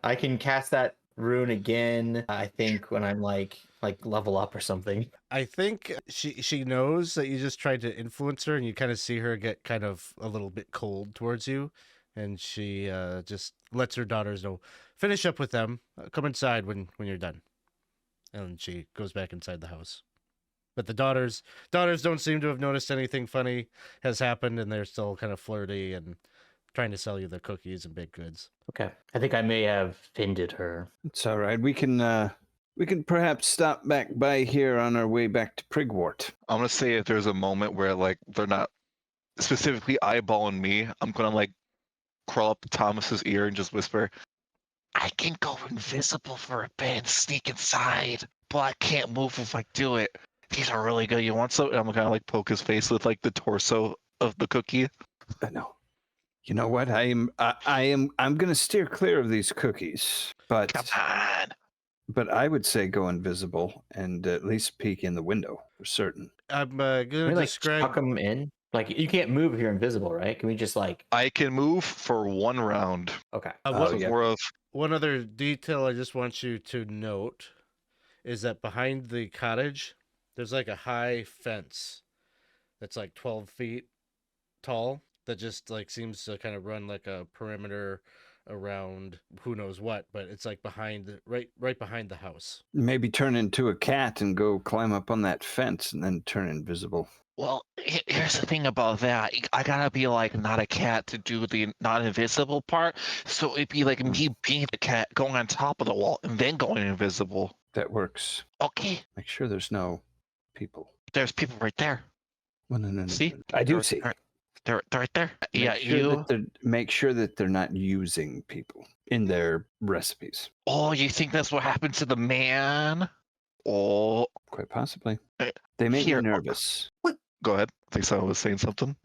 I can cast that rune again. I think when I'm like level up or something. I think she knows that you just tried to influence her, and you kind of see her get kind of a little bit cold towards you, and she just lets her daughters know, finish up with them. Come inside when you're done. And she goes back inside the house. But the daughters don't seem to have noticed anything funny has happened, and they're still kind of flirty and trying to sell you the cookies and baked goods. Okay. I think I may have offended her. It's all right. We can perhaps stop back by here on our way back to Prigwort. I'm gonna say if there's a moment where like they're not specifically eyeballing me, I'm gonna like crawl up to Thomas's ear and just whisper, I can go invisible for a bit and sneak inside, but I can't move if I do it. These are really good. You want some? And I'm gonna like poke his face with like the torso of the cookie. No. You know what? I'm gonna steer clear of these cookies. But Come on. But I would say go invisible and at least peek in the window for certain. I'm Can gonna we like describe. tuck them in? Like you can't move if you're invisible, right? Can we just like I can move for 1 round. okay. What- yeah. More of One other detail I just want you to note is that behind the cottage, there's like a high fence that's like 12 feet tall that just like seems to kind of run like a perimeter around who knows what, but it's like behind right behind the house. Maybe turn into a cat and go climb up on that fence and then turn invisible. Well, here's the thing about that. I gotta be like not a cat to do the not invisible part. So it'd be like me being the cat, going on top of the wall, and then going invisible. That works. Okay, Make sure there's no people. there's people right there. Well, no. See? I do They're- see. They're right there. Yeah, Make sure that they're not using people in their recipes. Oh, you think that's what happened to the man? Oh, Quite possibly. Uh, They make me here. nervous. go ahead. I think someone was saying something.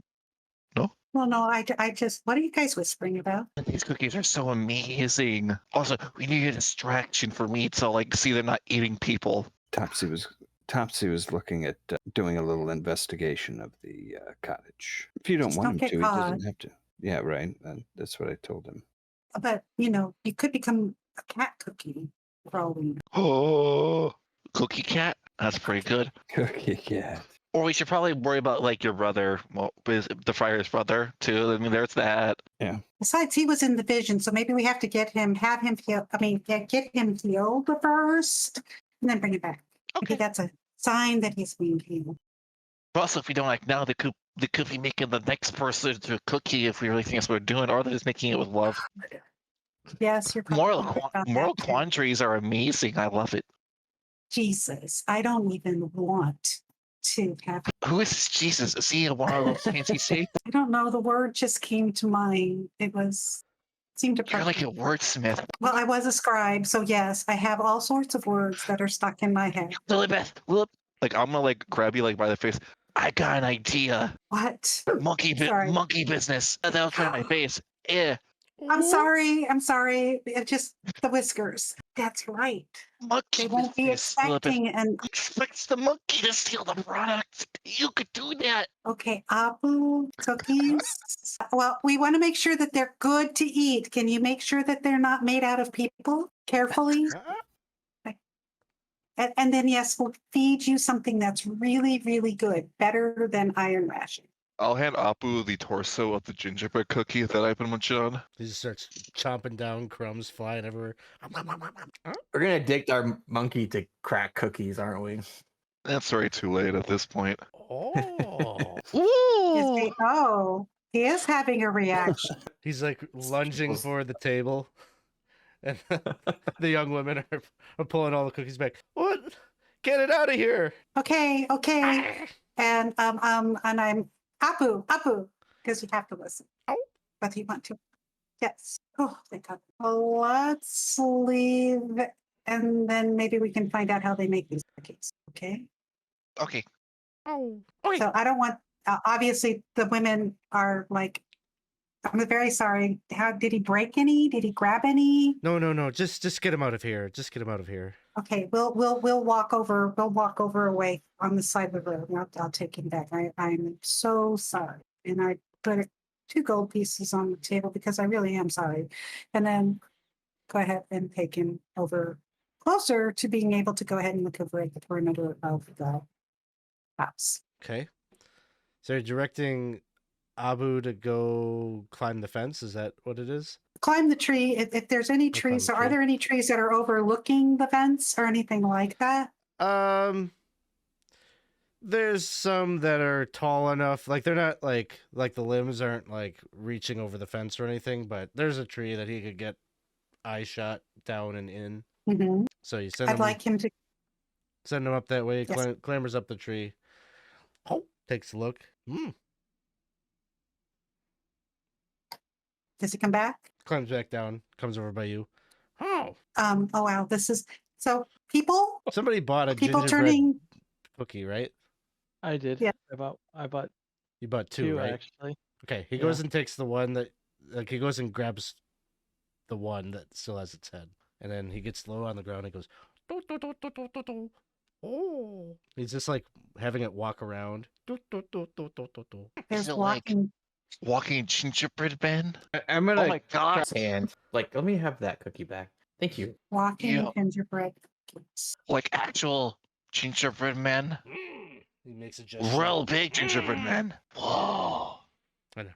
Well, no, I just, what are you guys whispering about? These cookies are so amazing. Also, we need a distraction for me to like see they're not eating people. Topsy was looking at doing a little investigation of the cottage. If you don't Just want don't him get to, he caught. doesn't have to. Yeah, right. That's what I told him. But, you could become a cat cookie for all we know. Oh, cookie cat. That's pretty good. Cookie cat. Or we should probably worry about like your brother, well, the Friar's brother too. I mean, there's that. Besides, he was in the vision, so maybe we have to get him healed first, and then bring it back. Maybe Okay. that's a sign that he's being healed. But also, if we don't act now, they could be making the next person to a cookie if we really think that's what we're doing, or they're just making it with love. Yes, you're probably Moral right about moral that, too. quandaries are amazing. I love it. Jesus, I don't even want to have. Who is this Jesus? Is he one of those fancy saints? I don't know. The word just came to mind. Seemed to. You're like a wordsmith. Well, I was a scribe, so yes, I have all sorts of words that are stuck in my head. Lillibeth, like I'm gonna like grab you like by the face. I got an idea. What? Monkey Sorry. monkey business. That was right in my face. Yeah. I'm sorry. I'm sorry. It's just the whiskers. That's right. Monkey They won't be business, Lillibeth. expecting and Expects the monkey to steal the product. You could do that. okay, Abu cookies. Well, we want to make sure that they're good to eat. Can you make sure that they're not made out of people carefully? And then, yes, we'll feed you something that's really, really good, better than iron ration. I'll hand Apu the torso of the gingerbread cookie that I've been munching on. He just starts chomping down, crumbs flying everywhere. We're gonna addict our monkey to crack cookies, aren't we? That's already too late at this point. Oh. Oh, he is having a reaction. He's like lunging for the table, and the young women are pulling all the cookies back. What? Get it out of here! Okay. And I'm Apu, because you have to listen. Oh. Whether you want to. Yes. Oh, thank God. Well, let's leave, and then maybe we can find out how they make these cookies. Okay. Okay. Oh. So I don't want. Obviously, the women are like. I'm very sorry. How did he break any? Did he grab any? No. Just get him out of here. Just get him out of here. Okay, we'll walk over. We'll walk over away on the side of the road. I'll take him back. I'm so sorry, and I put 2 gold pieces on the table because I really am sorry. And then go ahead and take him over closer to being able to go ahead and look over at the perimeter of the house. Okay. So you're directing Abu to go climb the fence? Is that what it is? Climb the tree. If there's any I'll climb trees, the or are tree. there any trees that are overlooking the fence or anything like that? There's some that are tall enough, like they're not like the limbs aren't like reaching over the fence or anything, but there's a tree that he could get eye shot down and in. Mm-hmm. So you send I'd him like him to. send him up that way. Yes. Clambers up the tree. Oh, takes a look. Does he come back? Climbs back down. Comes over by you. Oh, Oh wow, this is so people. somebody bought a People gingerbread turning. cookie, right? I did. Yeah. I bought You bought 2, two right? actually. Okay, he Yeah. goes and takes the one that, like, he goes and grabs the one that still has its head, and then he gets low on the ground and goes, "Do, do, do, do, do, do, do." Oh, he's just like having it walk around. Do, do, do, do, do, do, do. There's it like- walking. Walking gingerbread man? I'm gonna Oh my god. and like let me have that cookie back. Thank you. Walking Yeah. gingerbread cookies. Like actual gingerbread men? He makes a gesture. Real big gingerbread men. Whoa. They're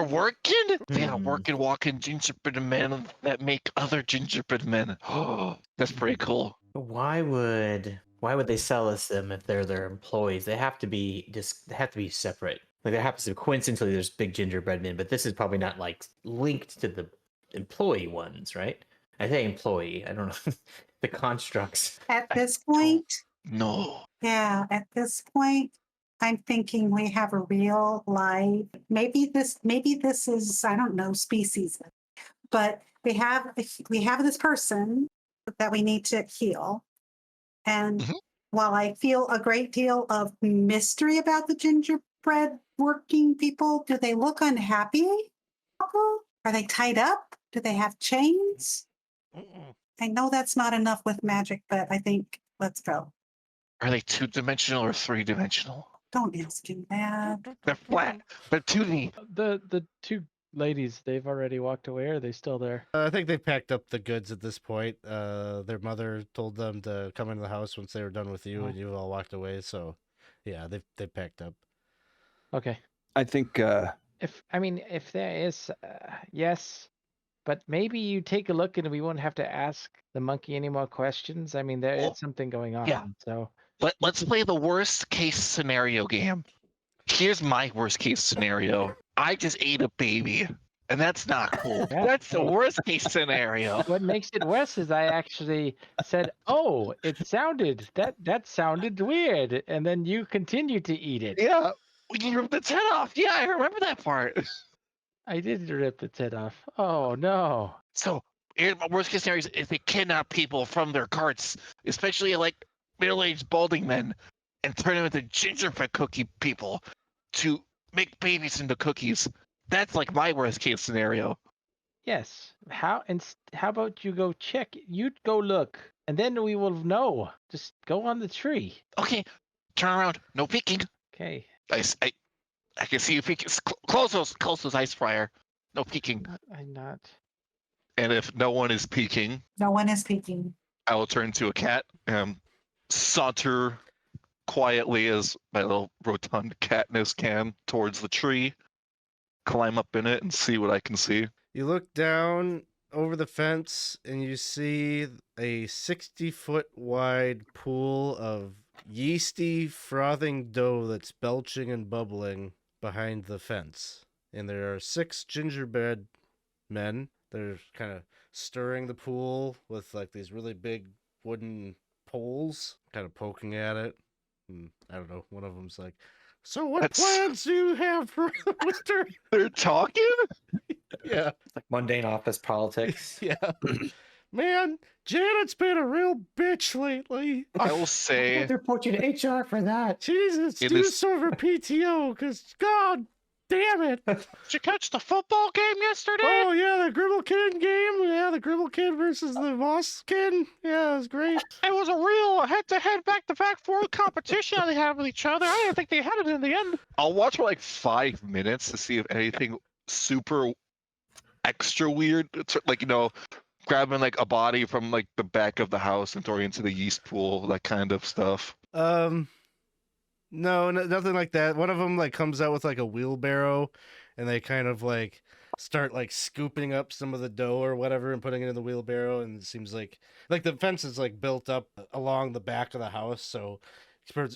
working? Yeah, working, walking gingerbread men that make other gingerbread men. Oh, that's pretty cool. But why would they sell us them if they're their employees? They have to be separate. Like there happens to be coincidentally there's big gingerbread men, but this is probably not like linked to the employee ones, right? I say employee. I don't know the constructs. At this point, No. yeah, at this point, I'm thinking we have a real live. Maybe this is, I don't know, species, but we have this person that we need to heal. And Mhm. while I feel a great deal of mystery about the gingerbread working people, do they look unhappy? Are they tied up? Do they have chains? I know that's not enough with magic, but I think let's go. Are they 2-dimensional or 3-dimensional? Don't ask him that. They're flat, but 2D. The 2 ladies, they've already walked away. Or are they still there? I think they packed up the goods at this point. Their mother told them to come into the house once they were done with you, and you all walked away. So, yeah, they packed up. Okay. I think If there is, yes, but maybe you take a look and we won't have to ask the monkey any more questions. I mean, there is something going on. Yeah. So Let's play the worst case scenario game. Here's my worst case scenario. I just ate a baby, and that's not cool. Yeah. That's the worst case scenario. what makes it worse is I actually said, "Oh, that sounded weird," and then you continue to eat it. Yeah, you ripped its head off. Yeah, I remember that part. I did rip its head off. Oh no. So, here's my worst case scenario is they kidnap people from their carts, especially like middle-aged balding men, and turn them into gingerbread cookie people to make babies into cookies. That's like my worst case scenario. Yes. How about you go check? You go look, and then we will know. Just go on the tree. Okay, turn around. No peeking. Okay. I can see you peeking. Close those eyes, Friar. No peeking. I'm not. And if no one is peeking, No one is peeking. I will turn to a cat and saunter quietly as my little rotund catness can towards the tree, climb up in it and see what I can see. You look down over the fence and you see a 60-foot wide pool of yeasty, frothing dough that's belching and bubbling behind the fence. And there are 6 gingerbread men that are kind of stirring the pool with like these really big wooden poles, kind of poking at it. And I don't know, one of them's like, "So what plans do you have for the winter?" They're talking? Yeah. It's like mundane office politics. Yeah. Man, Janet's been a real bitch lately. I will say, report you to HR for that. Jesus, It do is- some of her PTO, because God damn it. Did you catch the football game yesterday? Oh, yeah, the Grimalkin game. Yeah, the Grimalkin versus the Mosskin. Yeah, it was great. It was a real head-to-head, back-to-back forward competition they had with each other. I didn't think they had it in the end. I'll watch for like 5 minutes to see if anything super extra weird. It's like, grabbing like a body from like the back of the house and throwing into the yeast pool, that kind of stuff. No, nothing like that. One of them like comes out with like a wheelbarrow, and they kind of like start like scooping up some of the dough or whatever and putting it in the wheelbarrow. And it seems like the fence is like built up along the back of the house, so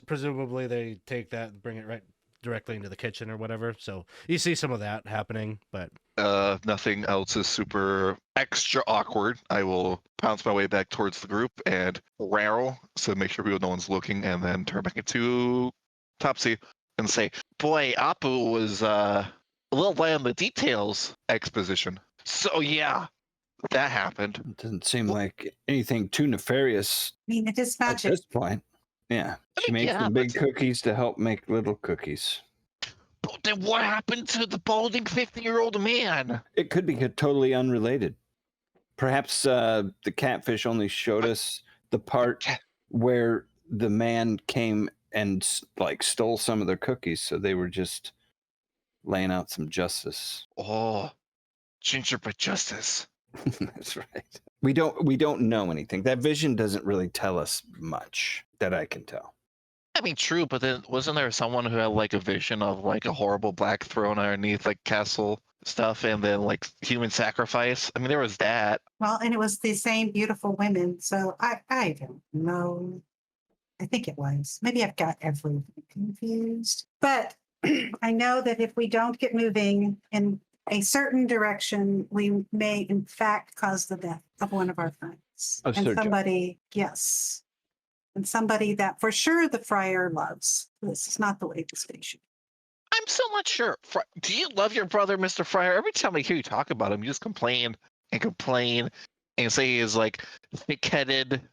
presumably they take that and bring it right directly into the kitchen or whatever. So you see some of that happening, but Nothing else is super extra awkward. I will pounce my way back towards the group and rattle, so make sure no one's looking, and then turn back into Topsy and say, "Boy, Apu was a little light on the details exposition. So yeah, that happened." It doesn't seem like anything too nefarious I mean, it is at magic. this point. Yeah. She makes yeah, the big but- cookies to help make little cookies. But then what happened to the balding 50-year-old man? It could be totally unrelated. Perhaps the catfish only showed us the part where the man came and like stole some of their cookies, so they were just laying out some justice. Oh, gingerbread justice. That's right. We don't know anything. That vision doesn't really tell us much that I can tell. I mean, true, but then wasn't there someone who had like a vision of like a horrible black throne underneath like castle stuff and then like human sacrifice? I mean, there was that. Well, and it was the same beautiful women. So I don't know. I think it was. Maybe I've got everything confused. But I know that if we don't get moving in a certain direction, we may in fact cause the death of one of our friends. Of And Sir somebody, yes. And somebody that for sure the Friar loves. This is not the way the station. I'm still not sure. Do you love your brother, Mr. Friar? Every time I hear you talk about him, you just complain and say he is like thick-headed,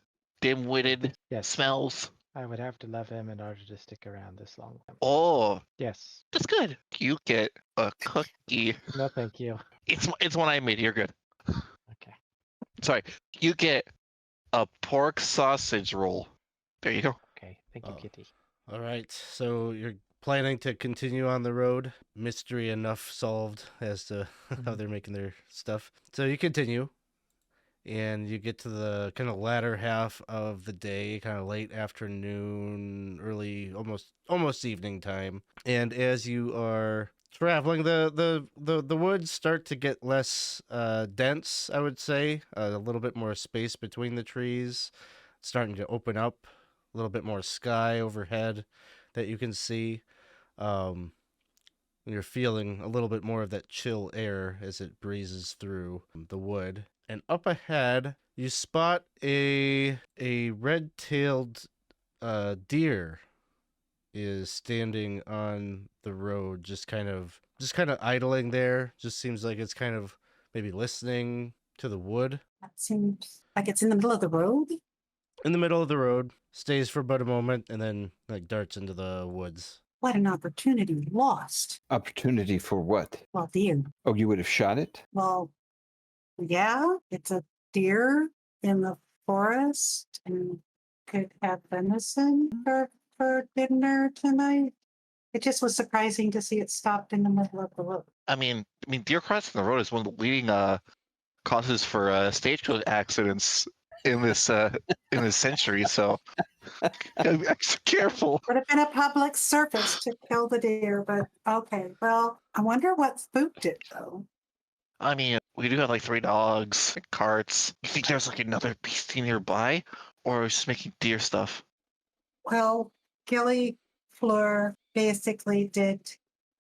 dim-witted, Yes. smells. I would have to love him in order to stick around this long. Oh, Yes. that's good. You get a cookie. No, thank you. It's one I made. You're good. Okay. Sorry. You get a pork sausage roll. There you go. Okay. Thank you, Oh. Kitty. all right. So you're planning to continue on the road. Mystery enough solved as to how they're making their stuff. So you continue, and you get to the kind of latter half of the day, kind of late afternoon, early, almost evening time. And as you are traveling, the woods start to get less dense, I would say. A little bit more space between the trees. It's starting to open up. A little bit more sky overhead that you can see. You're feeling a little bit more of that chill air as it breezes through the wood. And up ahead, you spot a red-tailed deer is standing on the road, just kind of idling there. Just seems like it's kind of maybe listening to the wood. That seems like it's in the middle of the road. In the middle of the road, stays for about a moment, and then like darts into the woods. What an opportunity lost. Opportunity for what? Well, deer. Oh, you would have shot it? Well, yeah, it's a deer in the forest and could have venison for dinner tonight. It just was surprising to see it stopped in the middle of the road. I mean, deer crossing the road is one of the leading causes for stagecoach accidents in this century. So be extra careful. Would have been a public service to kill the deer, but okay. Well, I wonder what spooked it though. I mean, we do have like 3 dogs and carts. You think there's like another beastie nearby, or is just making deer stuff? Well, Gilly Fleur basically did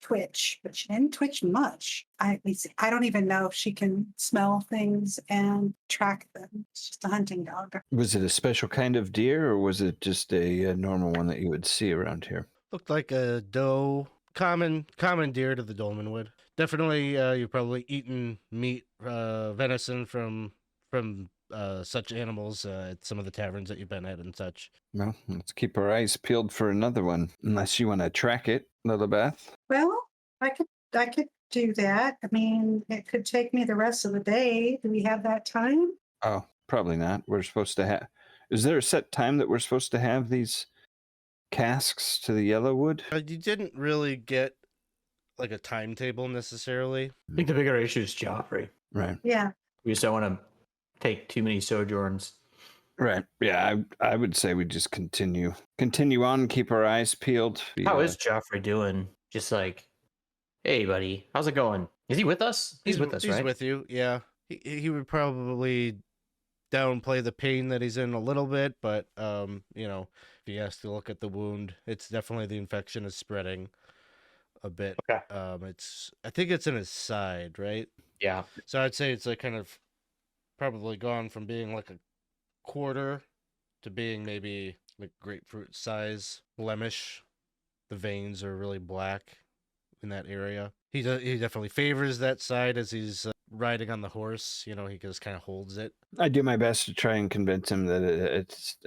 twitch, but she didn't twitch much. I don't even know if she can smell things and track them. It's just a hunting dog. Was it a special kind of deer, or was it just a normal one that you would see around here? Looked like a doe, common deer to the Dolmenwood. Definitely, you've probably eaten meat, venison from such animals at some of the taverns that you've been at and such. Well, let's keep our eyes peeled for another one, unless you want to track it, Lillibeth. Well, I could do that. I mean, it could take me the rest of the day. Do we have that time? Oh, probably not. We're supposed to have... Is there a set time that we're supposed to have these casks to the Yellowwood? You didn't really get like a timetable necessarily. I think the bigger issue is Geoffrey. Right. Yeah. We just don't want to take too many sojourns. Right. Yeah, I would say we just continue on, keep our eyes peeled. How is Geoffrey doing? Just like, hey, buddy, how's it going? Is he with us? He's with us, he's right? with you, yeah. He would probably downplay the pain that he's in a little bit, but if he has to look at the wound, it's definitely the infection is spreading a bit. Okay. I think it's in his side, right? Yeah. So I'd say it's like kind of probably gone from being like a quarter to being maybe like grapefruit size blemish. The veins are really black in that area. He definitely favors that side as he's riding on the horse. He just kind of holds it. I do my best to try and convince him that it's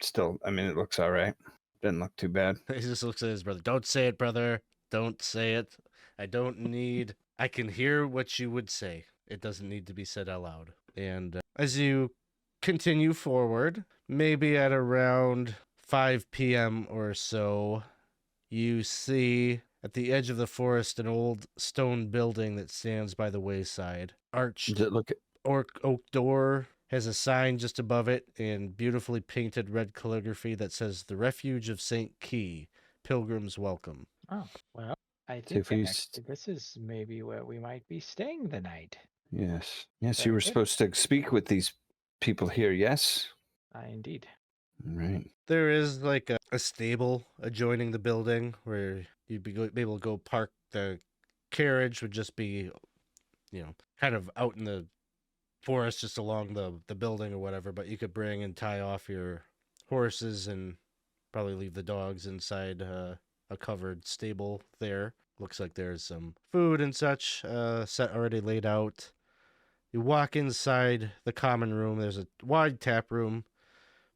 still, I mean, it looks all right. Doesn't look too bad. He just looks at his brother. Don't say it, brother. Don't say it. I can hear what you would say. It doesn't need to be said out loud. And as you continue forward, maybe at around 5 p.m. or so, you see at the edge of the forest an old stone building that stands by the wayside. Arched Does it look... oak door has a sign just above it in beautifully painted red calligraphy that says "The Refuge of St. Key, Pilgrims Welcome." Oh, well, I So if think we actually this is maybe where we might be staying the night. Yes, you Very were good. supposed to speak with these people here, yes? Indeed. Right. There is like a stable adjoining the building where you'd be able to go park the carriage. Would just be, kind of out in the forest just along the building or whatever. But you could bring and tie off your horses and probably leave the dogs inside a covered stable there. Looks like there's some food and such set already laid out. You walk inside the common room. There's a wide tap room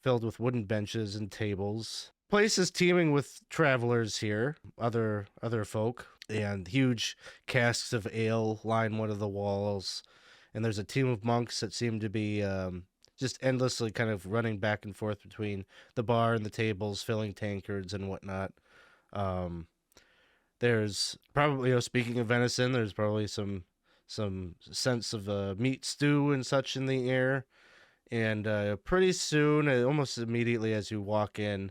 filled with wooden benches and tables. Place is teeming with travelers here, other folk, and huge casks of ale line one of the walls. And there's a team of monks that seem to be just endlessly kind of running back and forth between the bar and the tables, filling tankards and whatnot. There's probably, speaking of venison, there's probably some sense of meat stew and such in the air. And pretty soon, almost immediately as you walk in,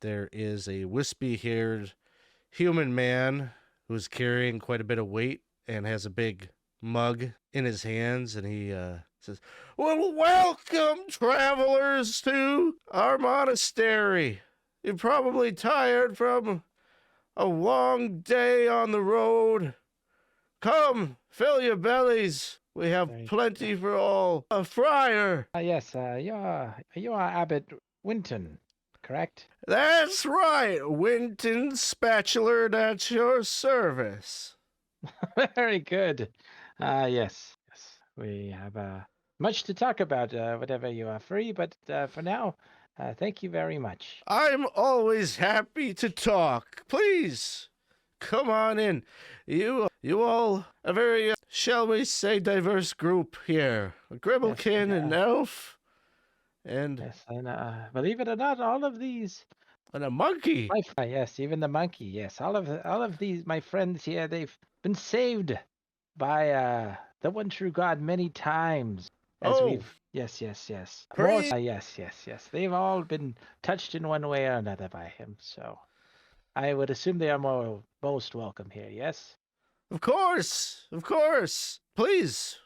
there is a wispy-haired human man who's carrying quite a bit of weight and has a big mug in his hands. And he says, "Well, welcome, travelers, to our monastery. You're probably tired from a long day on the road. Come, fill your bellies. We have Right. plenty for all. A friar." Yes, you are Abbot Winton, correct? "That's right, Winton Spatulard at your service." Very good. Yes. We have much to talk about whenever you are free, but for now, Thank you very much. I'm always happy to talk. Please, come on in. You all a very, shall we say, diverse group here. A Grimalkin, an elf, and Yes, and believe it or not, all of these, a monkey. yes, even the monkey, yes, all of these, my friends here, they've been saved by the one true God many times. Yes. Praise- Yes. They've all been touched in one way or another by him. So I would assume they are most welcome here. Yes. Of course. Please.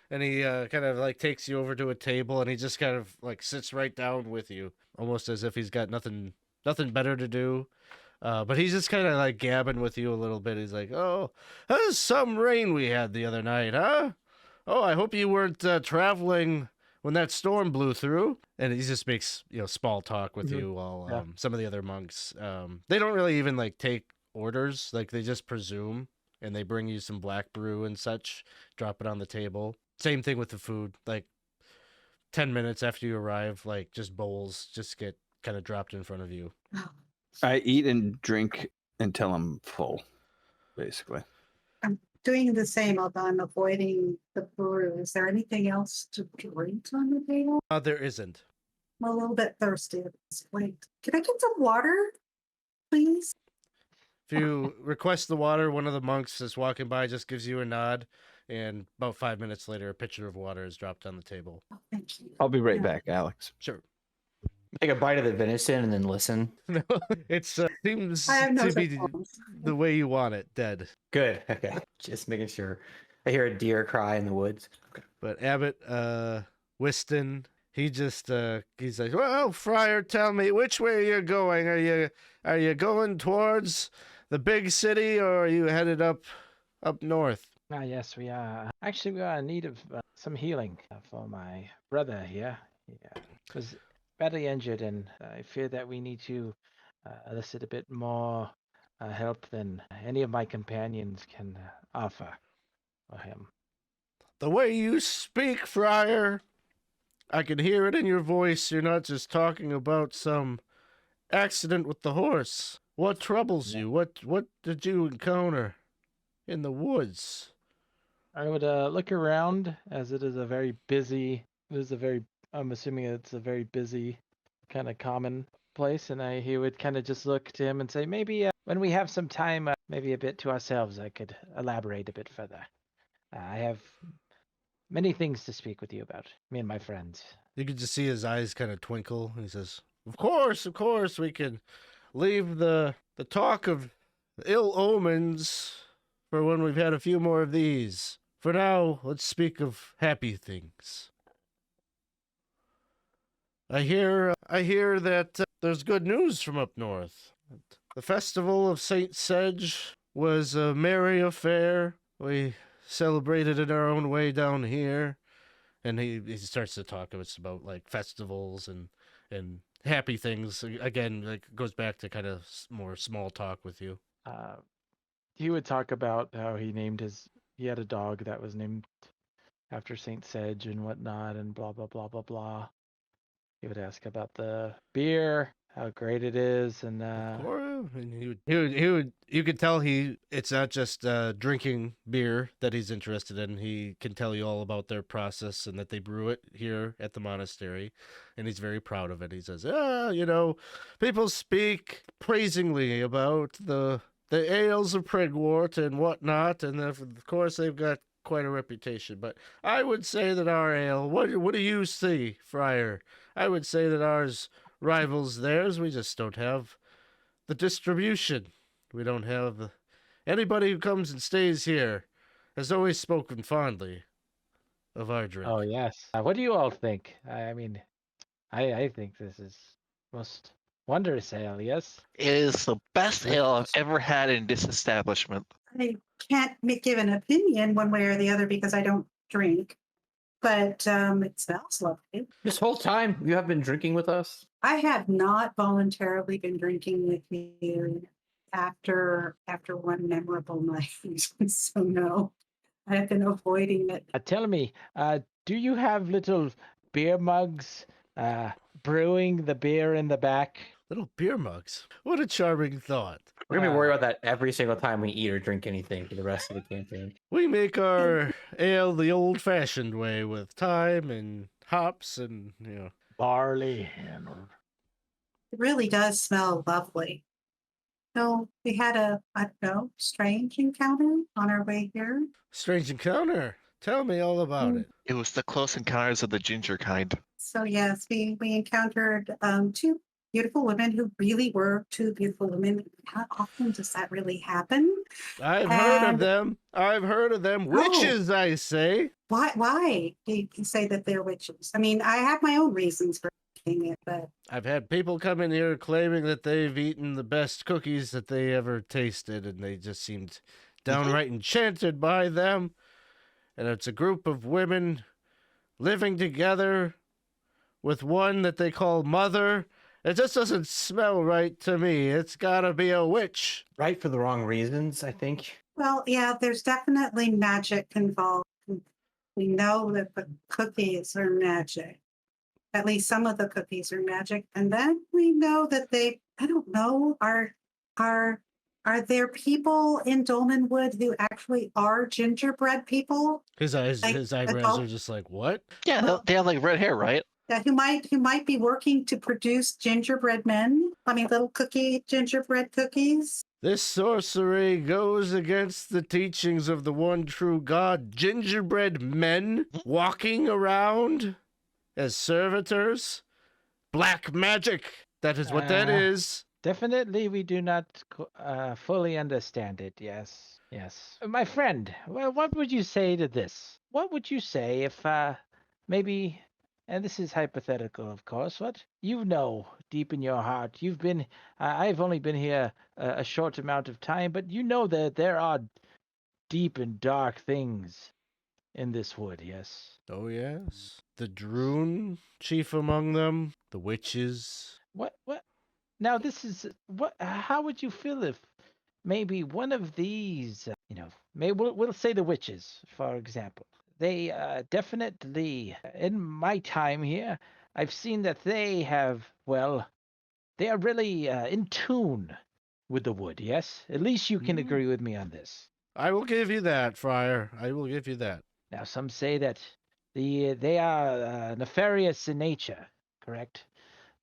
And he kind of like takes you over to a table, and he just kind of like sits right down with you, almost as if he's got nothing better to do. But he's just kind of like gabbing with you a little bit. He's like, "Oh, that's some rain we had the other night, huh? Oh, I hope you weren't traveling when that storm blew through." And he just makes small talk with you while some of the other monks, they don't really even like take orders. Like they just presume, and they bring you some black brew and such, drop it on the table. Same thing with the food. Like 10 minutes after you arrive, like just bowls just get kind of dropped in front of you. I eat and drink until I'm full, basically. I'm doing the same, although I'm avoiding the brew. Is there anything else to drink on the table? There isn't. I'm a little bit thirsty at this point. Can I get some water, please? If you request the water, one of the monks that's walking by just gives you a nod, and about 5 minutes later, a pitcher of water is dropped on the table. Oh, thank you. I'll be right Yeah. back, Alex. Sure. Take a bite of the venison and then listen. No, it seems I have no to be problems. the way you want it, dead. Good. Okay. Just making sure. I hear a deer cry in the woods. But Abbott, Winston, he just he's like, "Well, Friar, tell me, which way you're going? Are you going towards the big city, or are you headed up north?" Yes, we are. Actually, we are in need of some healing for my brother here. He was badly injured, and I fear that we need to elicit a bit more help than any of my companions can offer for him. The way you speak, Friar, I can hear it in your voice. You're not just talking about some accident with the horse. What troubles you? What did you encounter in the woods? I would look around, as it is a very busy. I'm assuming it's a very busy, kind of common place, and he would kind of just look to him and say, maybe when we have some time, maybe a bit to ourselves, I could elaborate a bit further. I have many things to speak with you about, me and my friends. You can just see his eyes kind of twinkle, and he says, of course, we can leave the talk of ill omens for when we've had a few more of these. For now, let's speak of happy things. I hear that there's good news from up north. The festival of St. Sedge was a merry affair. We celebrated in our own way down here. And he starts to talk about like festivals and happy things. Again, like goes back to kind of more small talk with you. He would talk about how he had a dog that was named after Saint Sedge and whatnot, and blah blah blah blah blah. He would ask about the beer, how great it is, and and you could tell it's not just drinking beer that he's interested in. He can tell you all about their process and that they brew it here at the monastery, and he's very proud of it. He says, people speak praisingly about the ales of Prigwort and whatnot, and of course they've got quite a reputation. But I would say that our ale, what do you see, Friar? I would say that ours rivals theirs. We just don't have the distribution. We don't have anybody who comes and stays here has always spoken fondly of our drink. oh yes. What do you all think? I mean, I think this is most wondrous ale. Yes. It is the best ale I've ever had in this establishment. I can't give an opinion one way or the other because I don't drink, but it smells lovely. This whole time you have been drinking with us? I have not voluntarily been drinking with you after one memorable night, so no, I have been avoiding it. Tell me, do you have little beer mugs brewing the beer in the back. Little beer mugs. What a charming thought. We're gonna be worried about that every single time we eat or drink anything for the rest of the campaign. We make our ale the old-fashioned way with thyme and hops and, Barley. It really does smell lovely. So we had I don't know, strange encounter on our way here. strange encounter. Tell me all about it. It was the close encounters of the ginger kind. So yes, we encountered two beautiful women who really were two beautiful women. How often does that really happen? I've heard of And- them. I've heard of them. Oh. Witches, I say. Why do you say that they're witches? I mean, I have my own reasons for saying it, but I've had people come in here claiming that they've eaten the best cookies that they ever tasted, and they just seemed downright enchanted by them. And it's a group of women living together with one that they call Mother. It just doesn't smell right to me. It's gotta be a witch. Right for the wrong reasons, I think. well, yeah, there's definitely magic involved. We know that the cookies are magic. At least some of the cookies are magic. And then we know that I don't know, are there people in Dolmenwood who actually are gingerbread people? His eyebrows adult- are just like, what? Yeah, they have like red hair, right? Who might be working to produce gingerbread men? I mean, little gingerbread cookies. This sorcery goes against the teachings of the one true God. Gingerbread men walking around as servitors. Black magic. That is what that Ah. is. Definitely, we do not fully understand it. Yes, yes. My friend, well, what would you say to this? What would you say if maybe, and this is hypothetical, of course, what you know deep in your heart, you've been, I've only been here a short amount of time, but you know that there are deep and dark things in this wood, yes? Oh, yes. The Droon, chief among them. The witches. What? Now, this is what? How would you feel if maybe one of these, maybe we'll say the witches, for example. They definitely, in my time here, I've seen that they have, well, they are really in tune with the wood. Yes, at least you can agree with me on this. I will give you that, Friar. I will give you that. Now, some say that they are nefarious in nature, correct?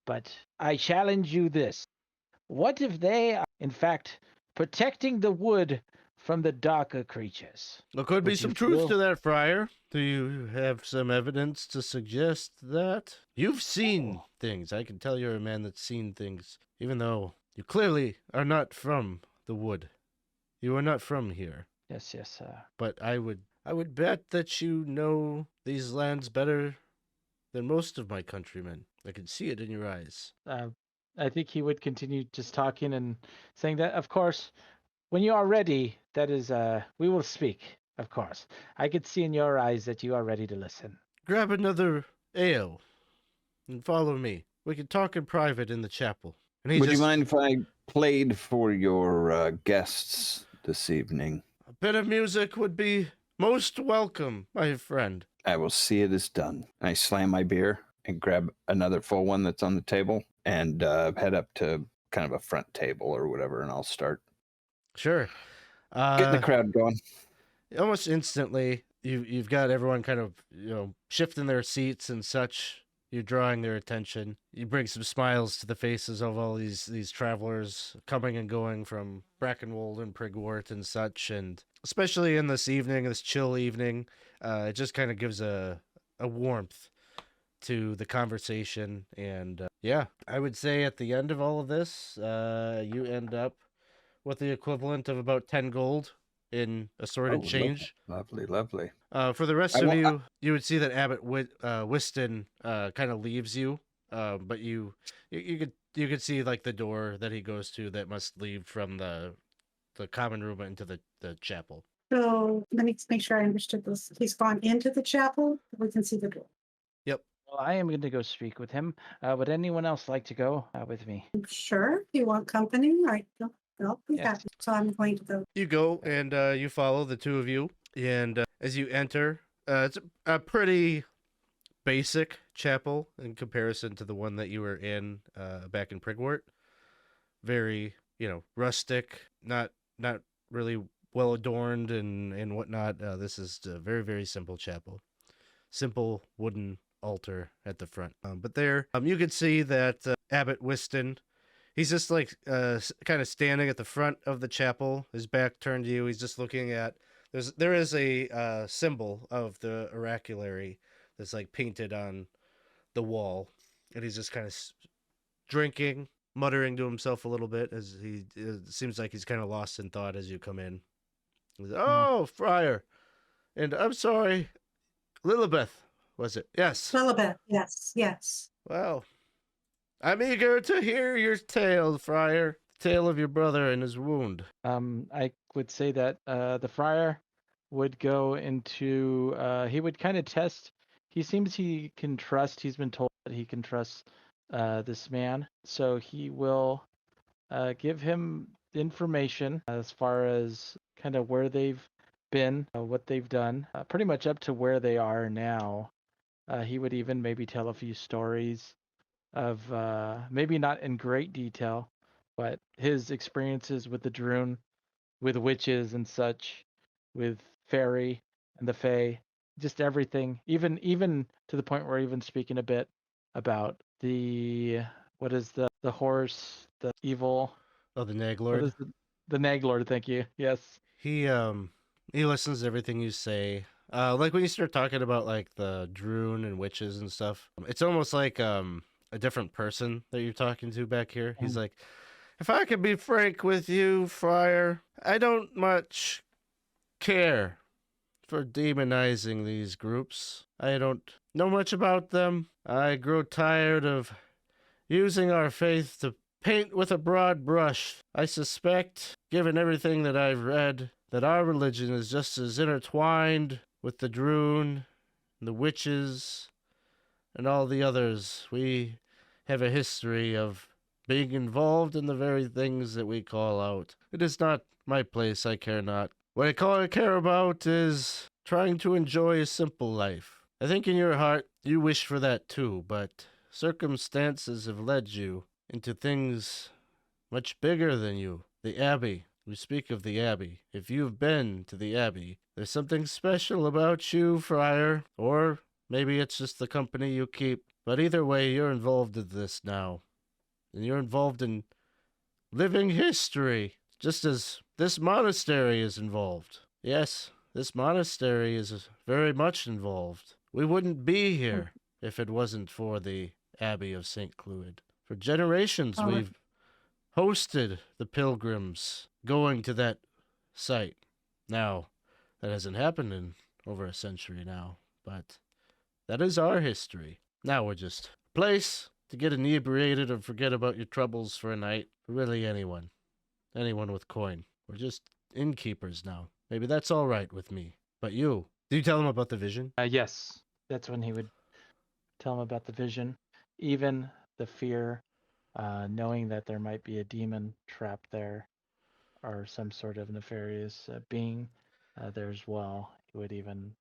But I challenge you this. What if they are, in fact, protecting the wood from the darker creatures? There could be Would you some truth feel- to that, Friar. Do you have some evidence to suggest that? You've seen things. I can tell you're a man that's seen things, even though you clearly are not from the wood. You are not from here. Yes, yes. But I would bet that you know these lands better than most of my countrymen. I can see it in your eyes. I think he would continue just talking and saying that, of course, when you are ready, that is, we will speak, of course. I could see in your eyes that you are ready to listen. Grab another ale and follow me. We can talk in private in the chapel. And Would you mind if I played for your guests this evening? A bit of music would be most welcome, my friend. I will see it is done. I slam my beer and grab another full one that's on the table and head up to kind of a front table or whatever, and I'll start Sure. getting the crowd going. Almost instantly, you've got everyone kind of shifting their seats and such. You're drawing their attention. You bring some smiles to the faces of all these travelers coming and going from Brackenwold and Prigwort and such, and especially in this evening, this chill evening, it just kind of gives a warmth to the conversation. And yeah, I would say at the end of all of this, you end up with the equivalent of about 10 gold in assorted change. Lovely, lovely. For the rest of you, you would see that Abbot Winston kind of leaves you, but you could see like the door that he goes to that must lead from the common room into the chapel. So let me make sure I understood this. He's gone into the chapel. We can see the door. Well, I am going to go speak with him. Would anyone else like to go with me? Sure. You want company? All right. I'll be Yes. happy. So I'm going to go. You go and you follow the two of you, and as you enter, it's a pretty basic chapel in comparison to the one that you were in back in Prigwort. Very, rustic, not really well adorned and whatnot. This is a very, very simple chapel. Simple wooden altar at the front. But there, you could see that Abbot Winston, he's just like kind of standing at the front of the chapel, his back turned to you. He's just looking at, there is a symbol of the oraculary that's like painted on the wall, and he's just kind of drinking, muttering to himself a little bit as he seems like he's kind of lost in thought as you come in. He's, oh, Friar, and I'm sorry, Lillibeth, was it? Yes. Lillibeth, yes, yes. Well, I'm eager to hear your tale, Friar. Tale of your brother and his wound. I would say that the friar would go into. He would kind of test. He seems he can trust. He's been told that he can trust this man, so he will give him information as far as kind of where they've been, what they've done, pretty much up to where they are now. He would even maybe tell a few stories of maybe not in great detail, but his experiences with the Droon, with witches and such, with fairy and the fae, just everything. Even to the point where even speaking a bit about the what is the horse, the evil. Oh, the Nag What Lord. is the Nag Lord? Thank you. Yes. He listens to everything you say. Like when you start talking about like the Droon and witches and stuff, it's almost like a different person that you're talking to back here. He's like, if I could be frank with you, Friar, I don't much care for demonizing these groups. I don't know much about them. I grow tired of using our faith to paint with a broad brush. I suspect, given everything that I've read, that our religion is just as intertwined with the Droon, the witches, and all the others. We have a history of being involved in the very things that we call out. It is not my place, I care not. What I care about is trying to enjoy a simple life. I think in your heart you wish for that too, but circumstances have led you into things much bigger than you. The Abbey. We speak of the Abbey. If you've been to the Abbey, there's something special about you, Friar, or maybe it's just the company you keep. But either way, you're involved in this now. And you're involved in living history, just as this monastery is involved. Yes, this monastery is very much involved. We wouldn't be here if it wasn't for the Abbey of St. Cloud. For generations, we've hosted the pilgrims going to that site. Now, that hasn't happened in over a century now, but that is our history. Now we're just a place to get inebriated and forget about your troubles for a night. For really anyone with coin. We're just innkeepers now. Maybe that's all right with me. But you, did you tell him about the vision? Yes, that's when he would tell him about the vision, even the fear, knowing that there might be a demon trapped there, or some sort of nefarious being there as well. He would even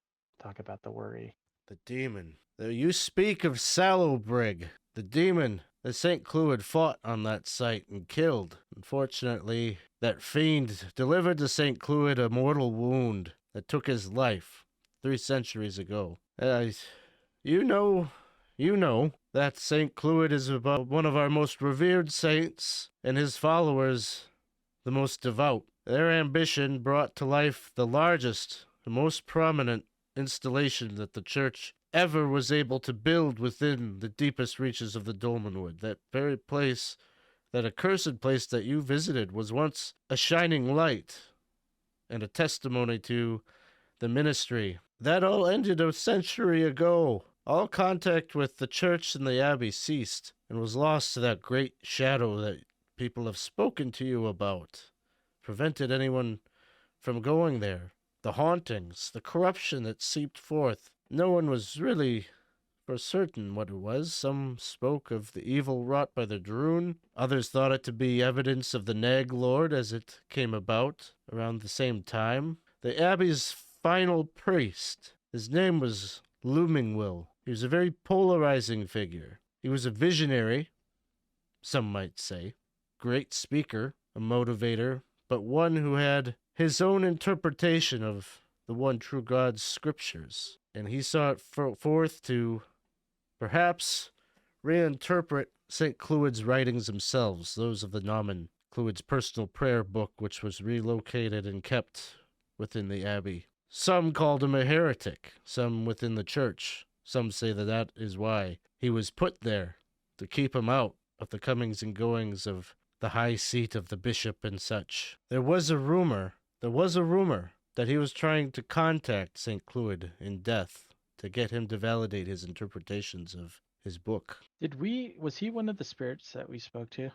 talk about the worry. The demon. You speak of Sallowbrig, the demon that St. Cloud fought on that site and killed. Unfortunately, that fiend delivered to St. Cloud a mortal wound that took his life 3 centuries ago. You know that St. Cloud is about one of our most revered saints, and his followers the most devout. Their ambition brought to life the largest and most prominent installation that the church ever was able to build within the deepest reaches of the Dolmenwood. That very place, that accursed place that you visited, was once a shining light and a testimony to the ministry. That all ended a century ago. All contact with the church and the abbey ceased and was lost to that great shadow that people have spoken to you about, prevented anyone from going there. The hauntings, the corruption that seeped forth. No one was really for certain what it was. Some spoke of the evil wrought by the Droon. Others thought it to be evidence of the Nag Lord as it came about around the same time. The Abbey's final priest, his name was Loomingwill. He was a very polarizing figure. He was a visionary, some might say, great speaker, a motivator, but one who had his own interpretation of the one true God's scriptures. And he saw it forth to perhaps reinterpret St. Cloud's writings themselves, those of the Gnomon, Cloud's personal prayer book, which was relocated and kept within the abbey. Some called him a heretic, some within the church. Some say that that is why he was put there, to keep him out of the comings and goings of the high seat of the bishop and such. There was a rumor that he was trying to contact St. Cloud in death to get him to validate his interpretations of his book. Was he one of the spirits that we spoke to?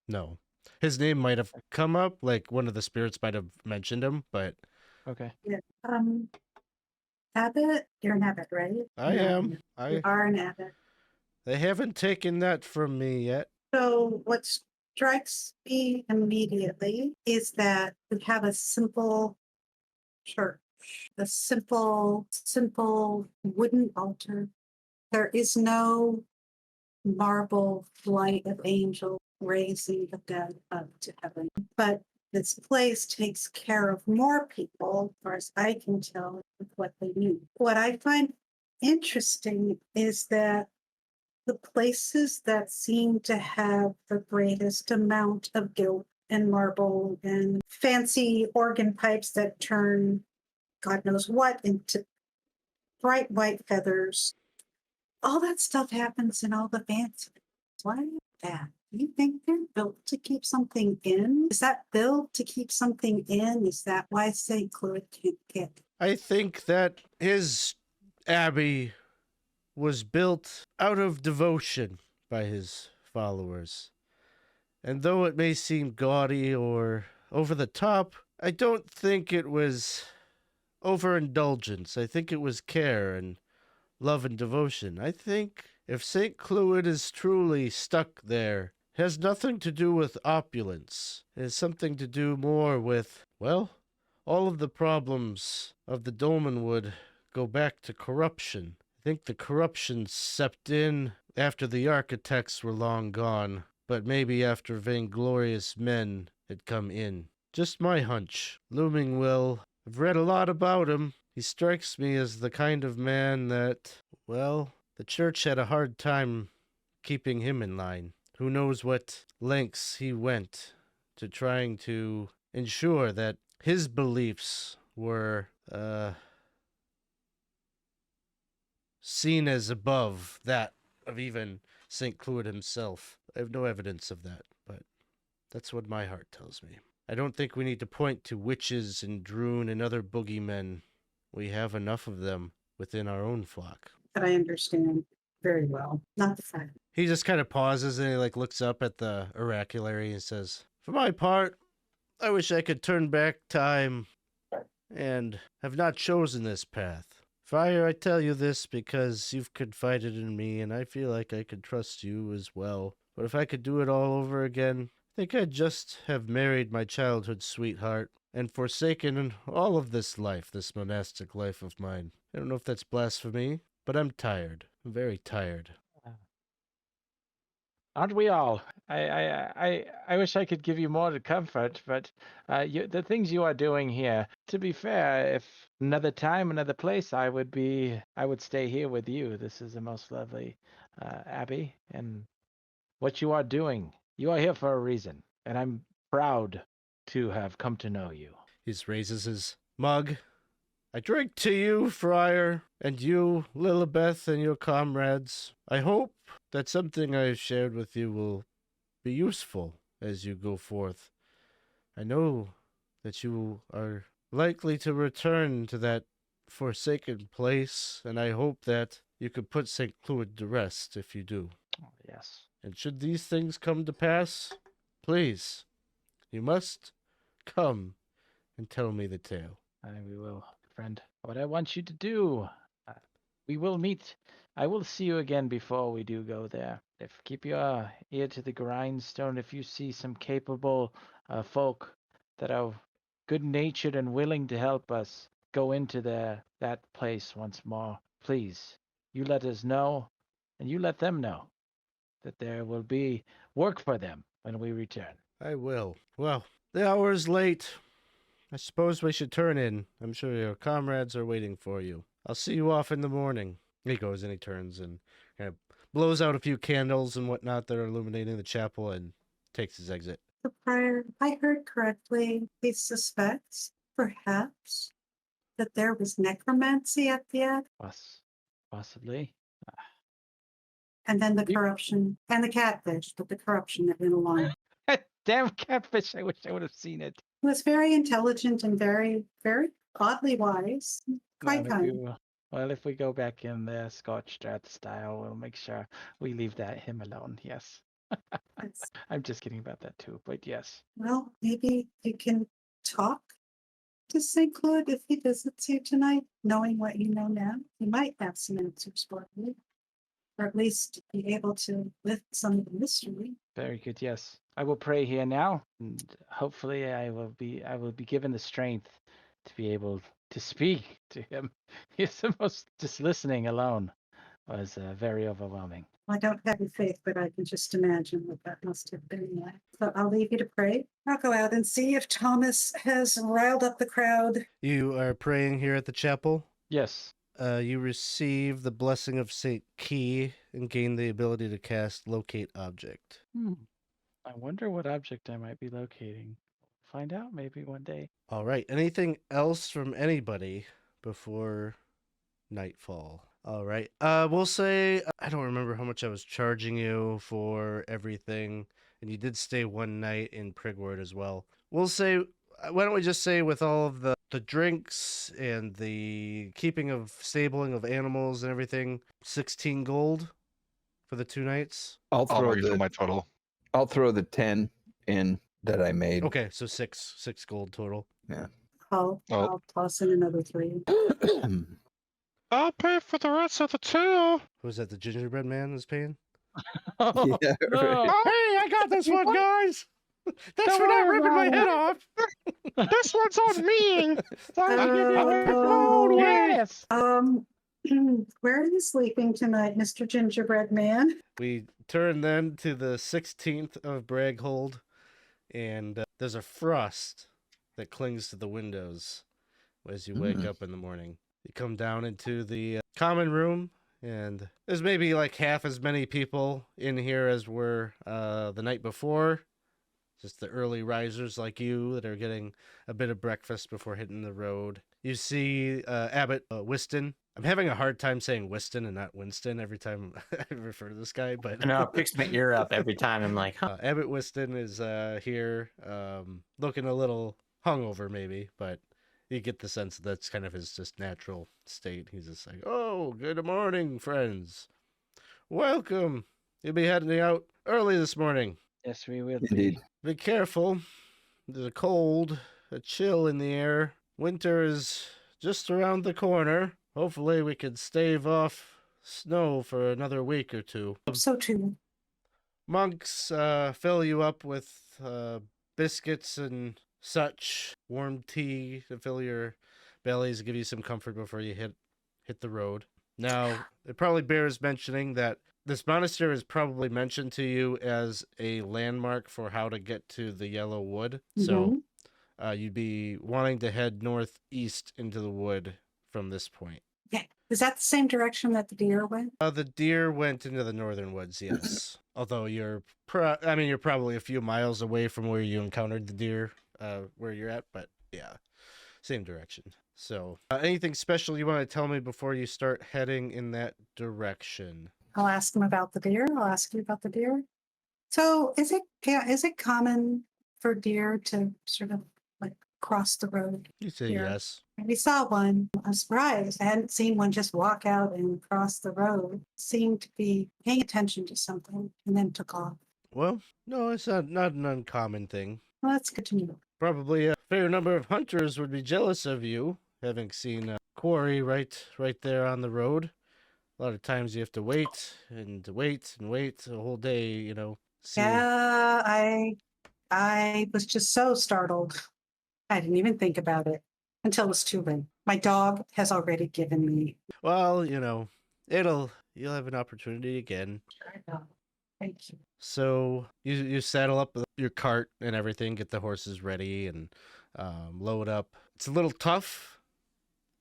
No. His name might have come up, like one of the spirits might have mentioned him, but Okay. Yeah. Abbot, you're an abbot, right? I No, am. You are an abbot. They haven't taken that from me yet. So what strikes me immediately is that we have a simple church, a simple wooden altar. There is no marble flight of angels raising the dead up to heaven. But this place takes care of more people, as far as I can tell, with what they need. What I find interesting is that the places that seem to have the greatest amount of gilt and marble and fancy organ pipes that turn God knows what into bright white feathers, all that stuff happens in all the fancy. Why is that? Do you think they're built to keep something in? Is that built to keep something in? Is that why St. Cloud can't get? I think that his abbey was built out of devotion by his followers. And though it may seem gaudy or over the top, I don't think it was overindulgence. I think it was care and love and devotion. I think if St. Cloud is truly stuck there, it has nothing to do with opulence. It has something to do more with, well, all of the problems of the Dolmenwood go back to corruption. I think the corruption seeped in after the architects were long gone, but maybe after vainglorious men had come in. Just my hunch. Looming Will, I've read a lot about him. He strikes me as the kind of man that, well, the church had a hard time keeping him in line. Who knows what lengths he went to trying to ensure that his beliefs were seen as above that of even St. Cloud himself. I have no evidence of that, but that's what my heart tells me. I don't think we need to point to witches and droon and other boogeymen. We have enough of them within our own flock. That I understand very well. Not the fact. He just kind of pauses and he looks up at the oraculary and says, "For my part, I wish I could turn back time and have not chosen this path. Friar, I tell you this because you've confided in me and I feel like I could trust you as well. But if I could do it all over again, I think I'd just have married my childhood sweetheart and forsaken all of this life, this monastic life of mine. I don't know if that's blasphemy, but I'm tired. I'm very tired." Aren't we all? I wish I could give you more to comfort, but the things you are doing here. To be fair, if another time, another place, I would stay here with you. This is the most lovely abbey, and what you are doing, you are here for a reason, and I'm proud to have come to know you. He raises his mug. "I drink to you, Friar, and you, Lillibeth, and your comrades. I hope that something I have shared with you will be useful as you go forth. I know that you are likely to return to that forsaken place, and I hope that you could put St. Cloud to rest if you do. Oh, yes. And should these things come to pass, please, you must come and tell me the tale." We will, friend. What I want you to do, we will meet. I will see you again before we do go there. Keep your ear to the grindstone. If you see some capable folk that are good-natured and willing to help us go into that place once more, please you let us know, and you let them know that there will be work for them when we return. I will. Well, the hour is late. I suppose we should turn in. I'm sure your comrades are waiting for you. I'll see you off in the morning. He goes and he turns and kind of blows out a few candles and whatnot that are illuminating the chapel and takes his exit. The prior, if I heard correctly, he suspects, perhaps, that there was necromancy at the end, Possibly. and then the corruption, and the catfish, but the corruption that went along. Damn catfish! I wish I would have seen it. He was very intelligent and very, very oddly wise. Quite kind. Well, if we go back in the Scotch Strat style, we'll make sure we leave him alone. Yes. Yes. I'm just kidding about that too, but yes. Well, maybe you can talk to St. Claude if he visits you tonight, knowing what you know now. He might have some answers for you, or at least be able to lift some of the mystery. Very good. Yes, I will pray here now, and hopefully, I will be given the strength to be able to speak to him. Just listening alone was very overwhelming. I don't have any faith, but I can just imagine what that must have been like. So I'll leave you to pray. I'll go out and see if Thomas has riled up the crowd. You are praying here at the chapel. Yes. You receive the blessing of St. Key and gain the ability to cast Locate Object. I wonder what object I might be locating. Find out maybe one day. All right. Anything else from anybody before nightfall? All right. We'll say I don't remember how much I was charging you for everything, and you did stay one night in Prigwort as well. We'll say, why don't we just say with all of the drinks and the keeping of stabling of animals and everything, 16 gold for the 2 nights. I'll I'll throw refill my total. I'll throw the 10 in that I made. Okay, so six gold total. I'll toss in another 3. I'll pay for the rest of the 2. Was that the gingerbread man is paying? Oh, Yeah, no. right. Hey, I got this one, guys. Thanks for not ripping my head off. This one's on me. Oh, Yes. Where are you sleeping tonight, Mr. Gingerbread Man? We turn then to the 16th of Braghold, and there's a frost that clings to the windows as you wake up in the morning. You come down into the common room, and there's maybe like half as many people in here as were the night before. Just the early risers like you that are getting a bit of breakfast before hitting the road. You see Abbot Winston. I'm having a hard time saying Winston and not Winston every time I refer to this guy, but No, it picks my ear up every time. I'm like, huh. Abbot Winston is here, looking a little hungover maybe, but you get the sense that's kind of his just natural state. He's just like, "Oh, good morning, friends. Welcome. You'll be heading out early this morning. Yes, we will. Indeed. Be careful. There's a cold, a chill in the air. Winter is just around the corner. Hopefully we can stave off snow for another week or 2. So too. Monks fill you up with biscuits and such, warm tea to fill your bellies, give you some comfort before you hit the road. Now, it probably bears mentioning that this monastery is probably mentioned to you as a landmark for how to get to the Yellow Wood. So you'd be wanting to head northeast into the wood from this point. Yeah. Is that the same direction that the deer went? The deer went into the northern woods, yes. Although you're probably a few miles away from where you encountered the deer, where you're at, but yeah, same direction. So, anything special you want to tell me before you start heading in that direction? I'll ask him about the deer. I'll ask you about the deer. So is it common for deer to sort of like cross the road? You say here? yes. We saw one. I was surprised. I hadn't seen one just walk out and cross the road. Seemed to be paying attention to something and then took off. Well, no, it's not an uncommon thing. Well, that's good to know. Probably a fair number of hunters would be jealous of you, having seen a quarry right there on the road. A lot of times you have to wait and wait and wait a whole day, you know. Yeah, I was just so startled. I didn't even think about it until it was too late. My dog has already given me. Well, you know, You'll have an opportunity again. I know. Thank you. So you saddle up your cart and everything, get the horses ready, and load up. It's a little tough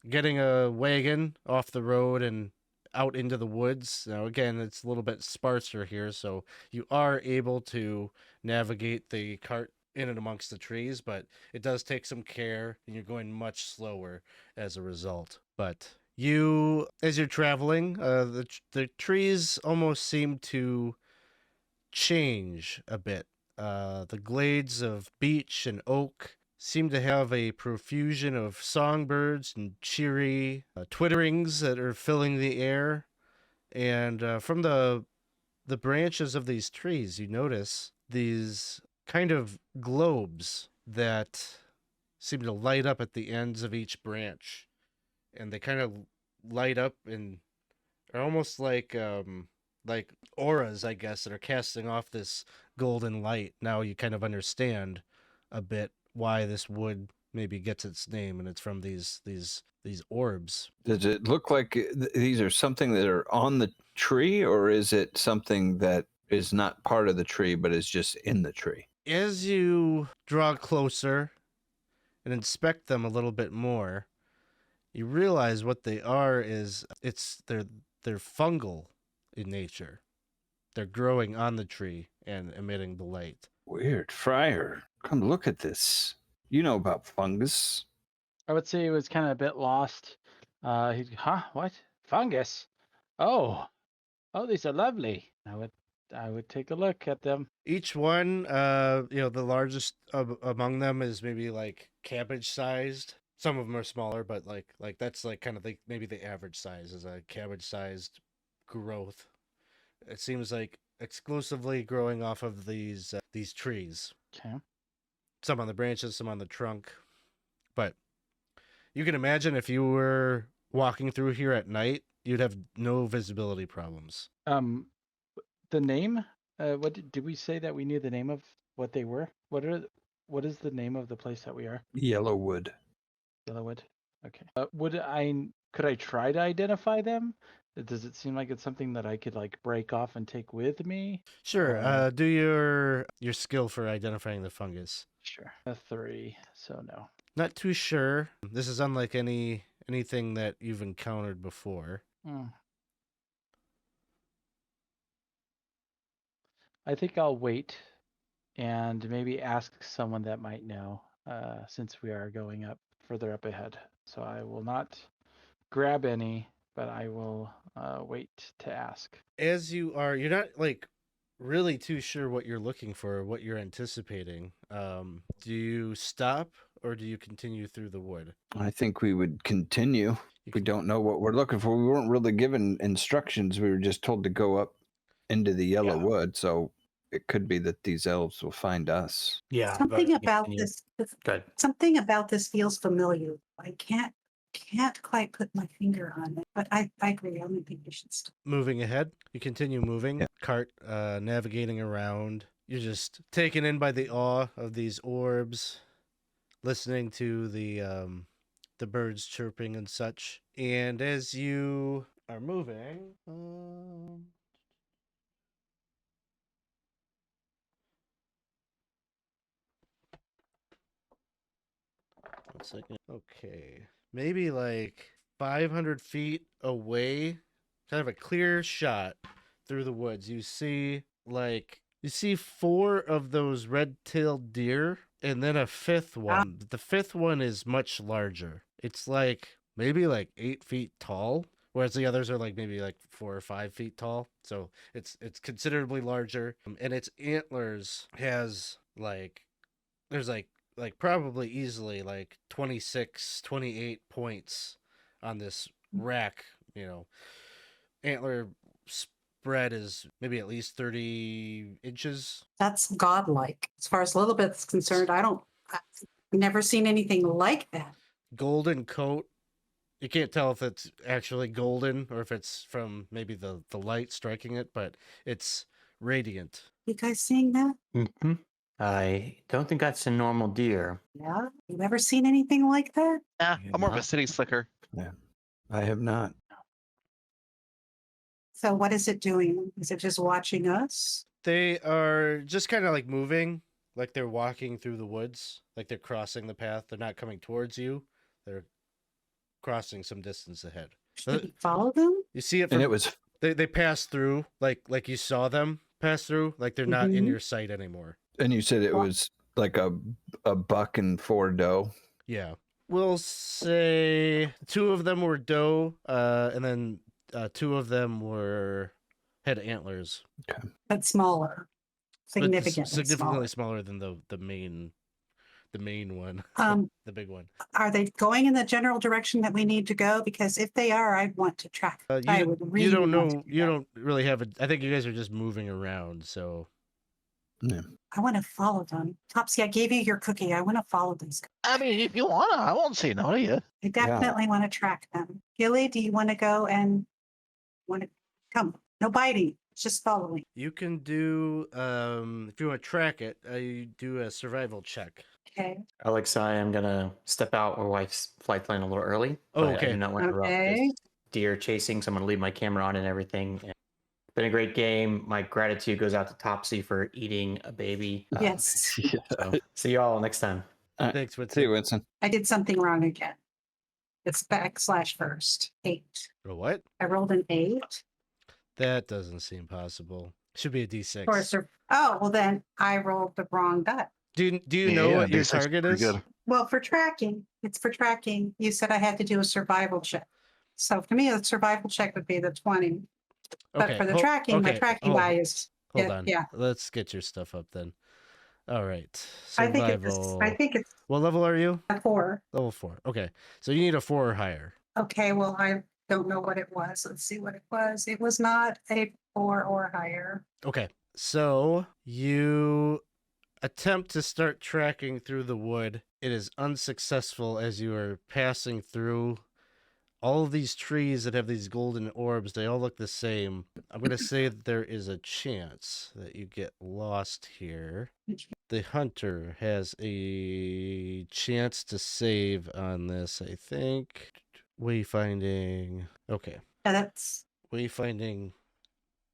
getting a wagon off the road and out into the woods. Now, again, it's a little bit sparser here, so you are able to navigate the cart in and amongst the trees, but it does take some care, and you're going much slower as a result. But as you're traveling, the trees almost seem to change a bit. The glades of beech and oak seem to have a profusion of songbirds and cheery twitterings that are filling the air. And from the branches of these trees, you notice these kind of globes that seem to light up at the ends of each branch, and they kind of light up and are almost like auras, I guess, that are casting off this golden light. Now you kind of understand a bit why this wood maybe gets its name, and it's from these orbs. Does it look like these are something that are on the tree, or is it something that is not part of the tree but is just in the tree? As you draw closer and inspect them a little bit more, you realize what they are is they're fungal in nature. They're growing on the tree and emitting the light. Weird. Friar, come look at this. You know about fungus. I would say he was kind of a bit lost. What? Fungus? Oh, these are lovely. I would take a look at them. Each one, the largest among them is maybe like cabbage sized. Some of them are smaller, but like that's like kind of maybe the average size is a cabbage sized growth. It seems like exclusively growing off of these trees. Okay. Some on the branches, some on the trunk. But you can imagine if you were walking through here at night, you'd have no visibility problems. The name? What did we say that we knew the name of what they were? What is the name of the place that we are? Yellowwood. Yellowwood. Okay. Could I try to identify them? Does it seem like it's something that I could like break off and take with me? Sure. Do your skill for identifying the fungus. Sure. A 3, so no. Not too sure. This is unlike anything that you've encountered before. I think I'll wait and maybe ask someone that might know, since we are going up further up ahead. So I will not grab any, but I will wait to ask. As you're not like really too sure what you're looking for or what you're anticipating. Do you stop or do you continue through the wood? I think we would continue. We don't know what we're looking for. We weren't really given instructions. We were just told to go up into the yellow wood, so it could be that these elves will find us. Yeah. Something about this. Good. Something about this feels familiar. I can't quite put my finger on it, but I agree. I don't think we should stop. Moving ahead, you continue moving. Yeah. Cart navigating around. You're just taken in by the awe of these orbs, listening to the birds chirping and such. And as you are moving, one second. Okay, maybe like 500 feet away, kind of a clear shot through the woods. You see 4 of those red-tailed deer, and then a 5th one. The 5th one is much larger. It's maybe 8 feet tall, whereas the others are maybe 4 or 5 feet tall. So it's considerably larger, and its antlers has there's probably easily 26, 28 points on this rack. Antler spread is maybe at least 30 inches. That's godlike. As far as Lillibeth's concerned, I've never seen anything like that. Golden coat. You can't tell if it's actually golden or if it's from maybe the light striking it, but it's radiant. You guys seeing that? Mm-hmm. I don't think that's a normal deer. Yeah. You ever seen anything like that? I'm more of a city slicker. Yeah, I have not. So what is it doing? Is it just watching us? They are just kind of like moving, like they're walking through the woods, like they're crossing the path. They're not coming towards you. They're crossing some distance ahead. Should we follow them? You see it from And it was they pass through like you saw them pass through, like they're not in Mhm. your sight anymore. and you said it was like a buck and 4 doe. Yeah. We'll say 2 of them were doe, and then 2 of them had antlers. But smaller. But Significantly smaller. smaller than the main one. The big one. Are they going in the general direction that we need to go? Because if they are, I'd want to track them. I would really you don't want know. to do You that. don't really have a. I think you guys are just moving around. So I want to follow them. Topsy, I gave you your cookie. I want to follow these guys. I mean, if you wanna, I won't say no to you. I definitely want to track them. Gilly, do you want to go and want to come? No biting, just following. you can do if you want to track it, you do a survival check. Okay. Alex, I am gonna step out. My wife's flight plan a little early. Oh, but I okay. do not want to interrupt Okay. this deer chasing, so I'm gonna leave my camera on and everything. And it's been a great game. My gratitude goes out to Topsy for eating a baby. Yes. So see you all next time. Thanks, See you, Winston. Winston. I did something wrong again. It's /first. 8. A what? I rolled an 8. That doesn't seem possible. Should be a D6. Oh, well then I rolled the wrong die. Do you know what your D6 is target pretty is? good. Well, for tracking, it's for tracking. You said I had to do a survival check. So for me, the survival check would be the 20. But for the tracking, my tracking die is Hold on. yeah. Let's get your stuff up then. All right. I think Survival. it's What level are you? a 4. Level 4. Okay. So you need a 4 or higher. Okay, well, I don't know what it was. Let's see what it was. It was not a 4 or higher. Okay. So you attempt to start tracking through the wood. It is unsuccessful as you are passing through all of these trees that have these golden orbs. They all look the same. I'm going to say that there is a chance that you get lost here. The hunter has a chance to save on this, I think. Wayfinding. Okay. Yeah, that's Wayfinding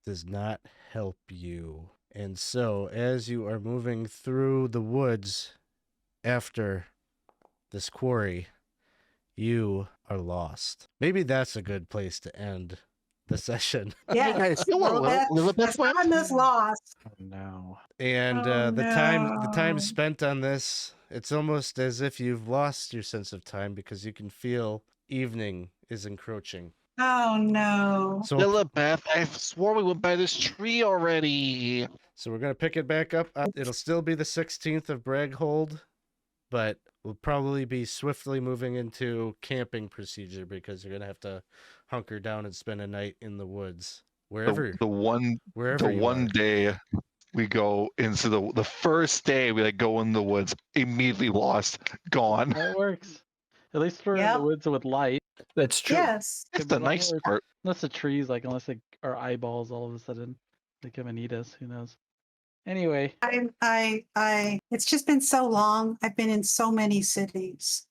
does not help you. And so, as you are moving through the woods after this quarry, you are lost. Maybe that's a good place to end the session. yeah. guys feel what Lillibeth went? I'm this lost. Oh, no. And Oh, the time no. spent on this, it's almost as if you've lost your sense of time because you can feel evening is encroaching. Oh no. So Lillibeth, I swore we went by this tree already. So we're going to pick it back up. It'll still be the 16th of Braghold, but we'll probably be swiftly moving into camping procedure because you're going to have to hunker down and spend a night in the woods. Wherever The one you day we go into the first day we go in the woods, immediately lost, gone. That works. At least we're in Yep. the woods with light. That's true. Yes. That's Could the be nice worse. part. Unless the trees, unless they are eyeballs all of a sudden, they come and eat us. Who knows? Anyway, It's just been so long. I've been in so many cities.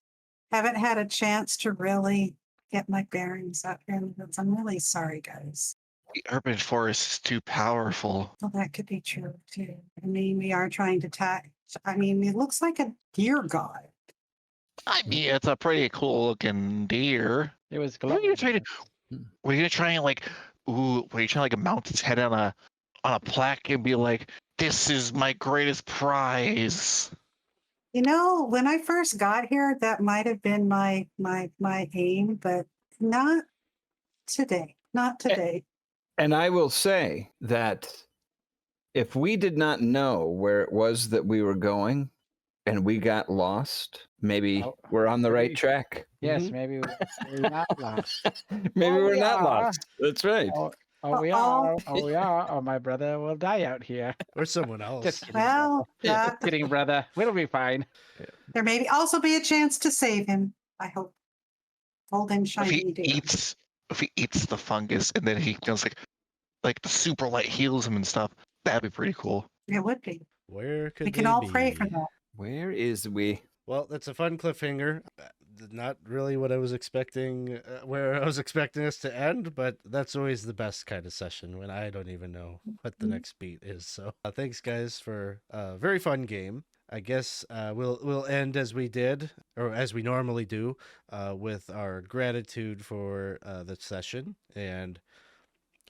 Haven't had a chance to really get my bearings out here in the woods. I'm really sorry, guys. The urban forest is too powerful. Well, that could be true too. I mean, we are trying to it looks like a deer god. I mean, it's a pretty cool looking deer. it was What are you glowing. trying to? Were you trying were you trying to mount its head on a plaque and be like, "This is my greatest prize"? You know, when I first got here, that might have been my aim, but not today. Not today. And I will say that if we did not know where it was that we were going and we got lost, maybe Oh, we're on the right maybe. track. Yes, Mhm. maybe we're not lost. Maybe Oh, we're we not are. lost. That's right. Oh, we are. Oh, we are. Oh, my brother will die out here. or someone else. Just kidding. Well, brother. Just kidding, brother. We'll be fine. there may also be a chance to save him. I hope. Golden If shiny he deer. eats the fungus and then he does like the super light heals him and stuff, that'd be pretty cool. It would be. Where could We can they all pray for be? that. Where is we? Well, that's a fun cliffhanger. not really what I was expecting, where I was expecting us to end, but that's always the best kind of session when I don't even know what the next beat is. So thanks, guys, for a very fun game. I guess we'll end as we did, or as we normally do, with our gratitude for the session. And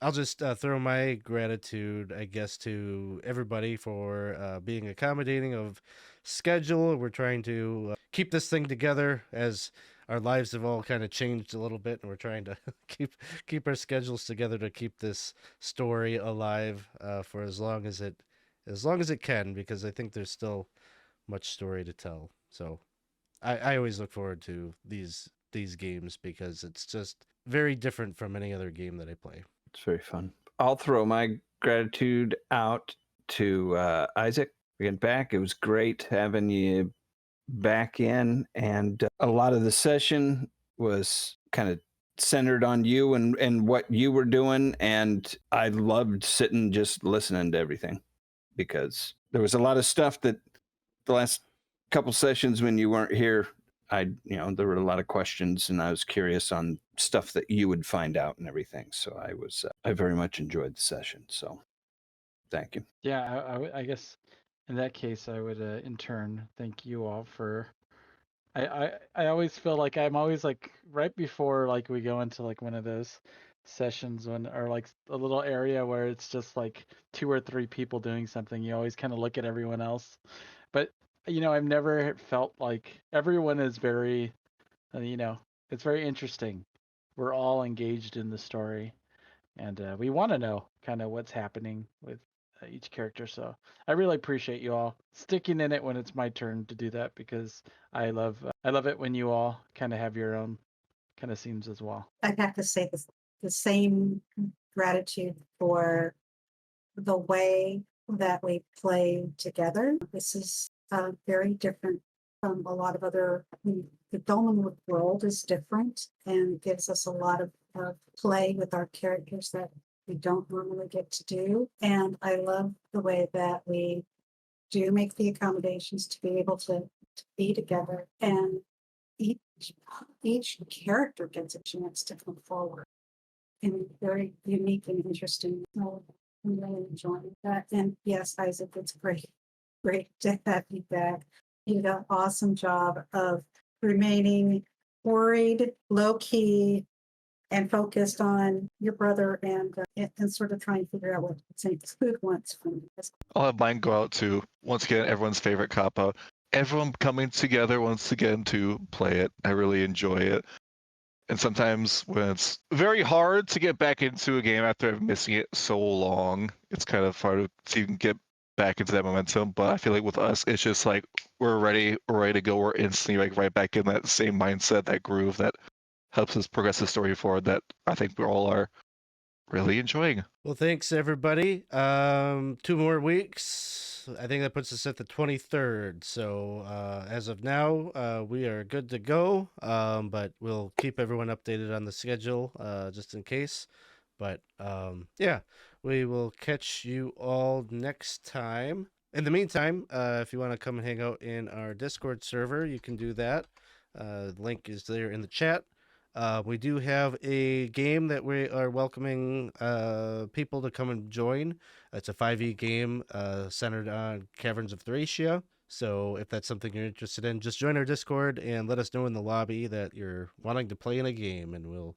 I'll just throw my gratitude, I guess, to everybody for being accommodating of schedule. We're trying to keep this thing together as our lives have all kind of changed a little bit, and we're trying to keep our schedules together to keep this story alive for as long as it can, because I think there's still much story to tell. So I always look forward to these games because it's just very different from any other game that I play. It's very fun. I'll throw my gratitude out to Isaac. Again, back. It was great having you back in, and a lot of the session was kind of centered on you and what you were doing, and I loved sitting just listening to everything, because there was a lot of stuff that the last couple sessions when you weren't here, there were a lot of questions, and I was curious on stuff that you would find out and everything. So I very much enjoyed the session. So thank you. Yeah, I guess in that case, I would in turn thank you all for. I always feel like I'm always like right before like we go into like one of those sessions or like a little area where it's just like 2 or 3 people doing something. You always kind of look at everyone else, but I've never felt like everyone is very, it's very interesting. We're all engaged in the story, and we want to know kind of what's happening with each character. So I really appreciate you all sticking in it when it's my turn to do that, because I love it when you all kind of have your own kind of scenes as well. I'd have to say the same gratitude for the way that we play together. This is very different from a lot of other. The Dolmenwood world is different and gives us a lot of play with our characters that we don't normally get to do. And I love the way that we do make the accommodations to be able to be together, and each character gets a chance to come forward in very unique and interesting. So I'm really enjoying that. And yes, Isaac, it's great to have you back. You did an awesome job of remaining worried, low key, and focused on your brother, and sort of trying to figure out what St. Food wants from this. I'll have mine go out to, once again, everyone's favorite cop out. Everyone coming together once again to play it. I really enjoy it. And sometimes when it's very hard to get back into a game after missing it so long, it's kind of hard to even get back into that momentum. But I feel like with us, it's just like we're ready to go. We're instantly like right back in that same mindset, that groove that helps us progress the story forward, that I think we all are really enjoying. Well, thanks everybody. 2 more weeks. I think that puts us at the 23rd. So as of now, we are good to go. But we'll keep everyone updated on the schedule just in case. But yeah, we will catch you all next time. In the meantime, if you want to come and hang out in our Discord server, you can do that. The link is there in the chat. We do have a game that we are welcoming people to come and join. It's a 5e game centered on Caverns of Thracia. So if that's something you're interested in, just join our Discord and let us know in the lobby that you're wanting to play in a game, and we'll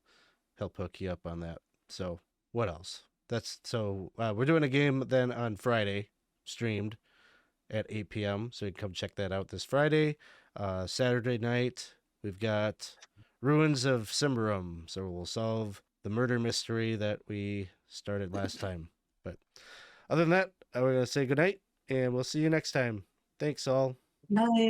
help hook you up on that. So what else? We're doing a game then on Friday, streamed at 8 p.m. So you can come check that out this Friday. Saturday night, we've got Ruins of Cimmerum, so we'll solve the murder mystery that we started last time. But other than that, I'm going to say goodnight, and we'll see you next time. Thanks all. Night.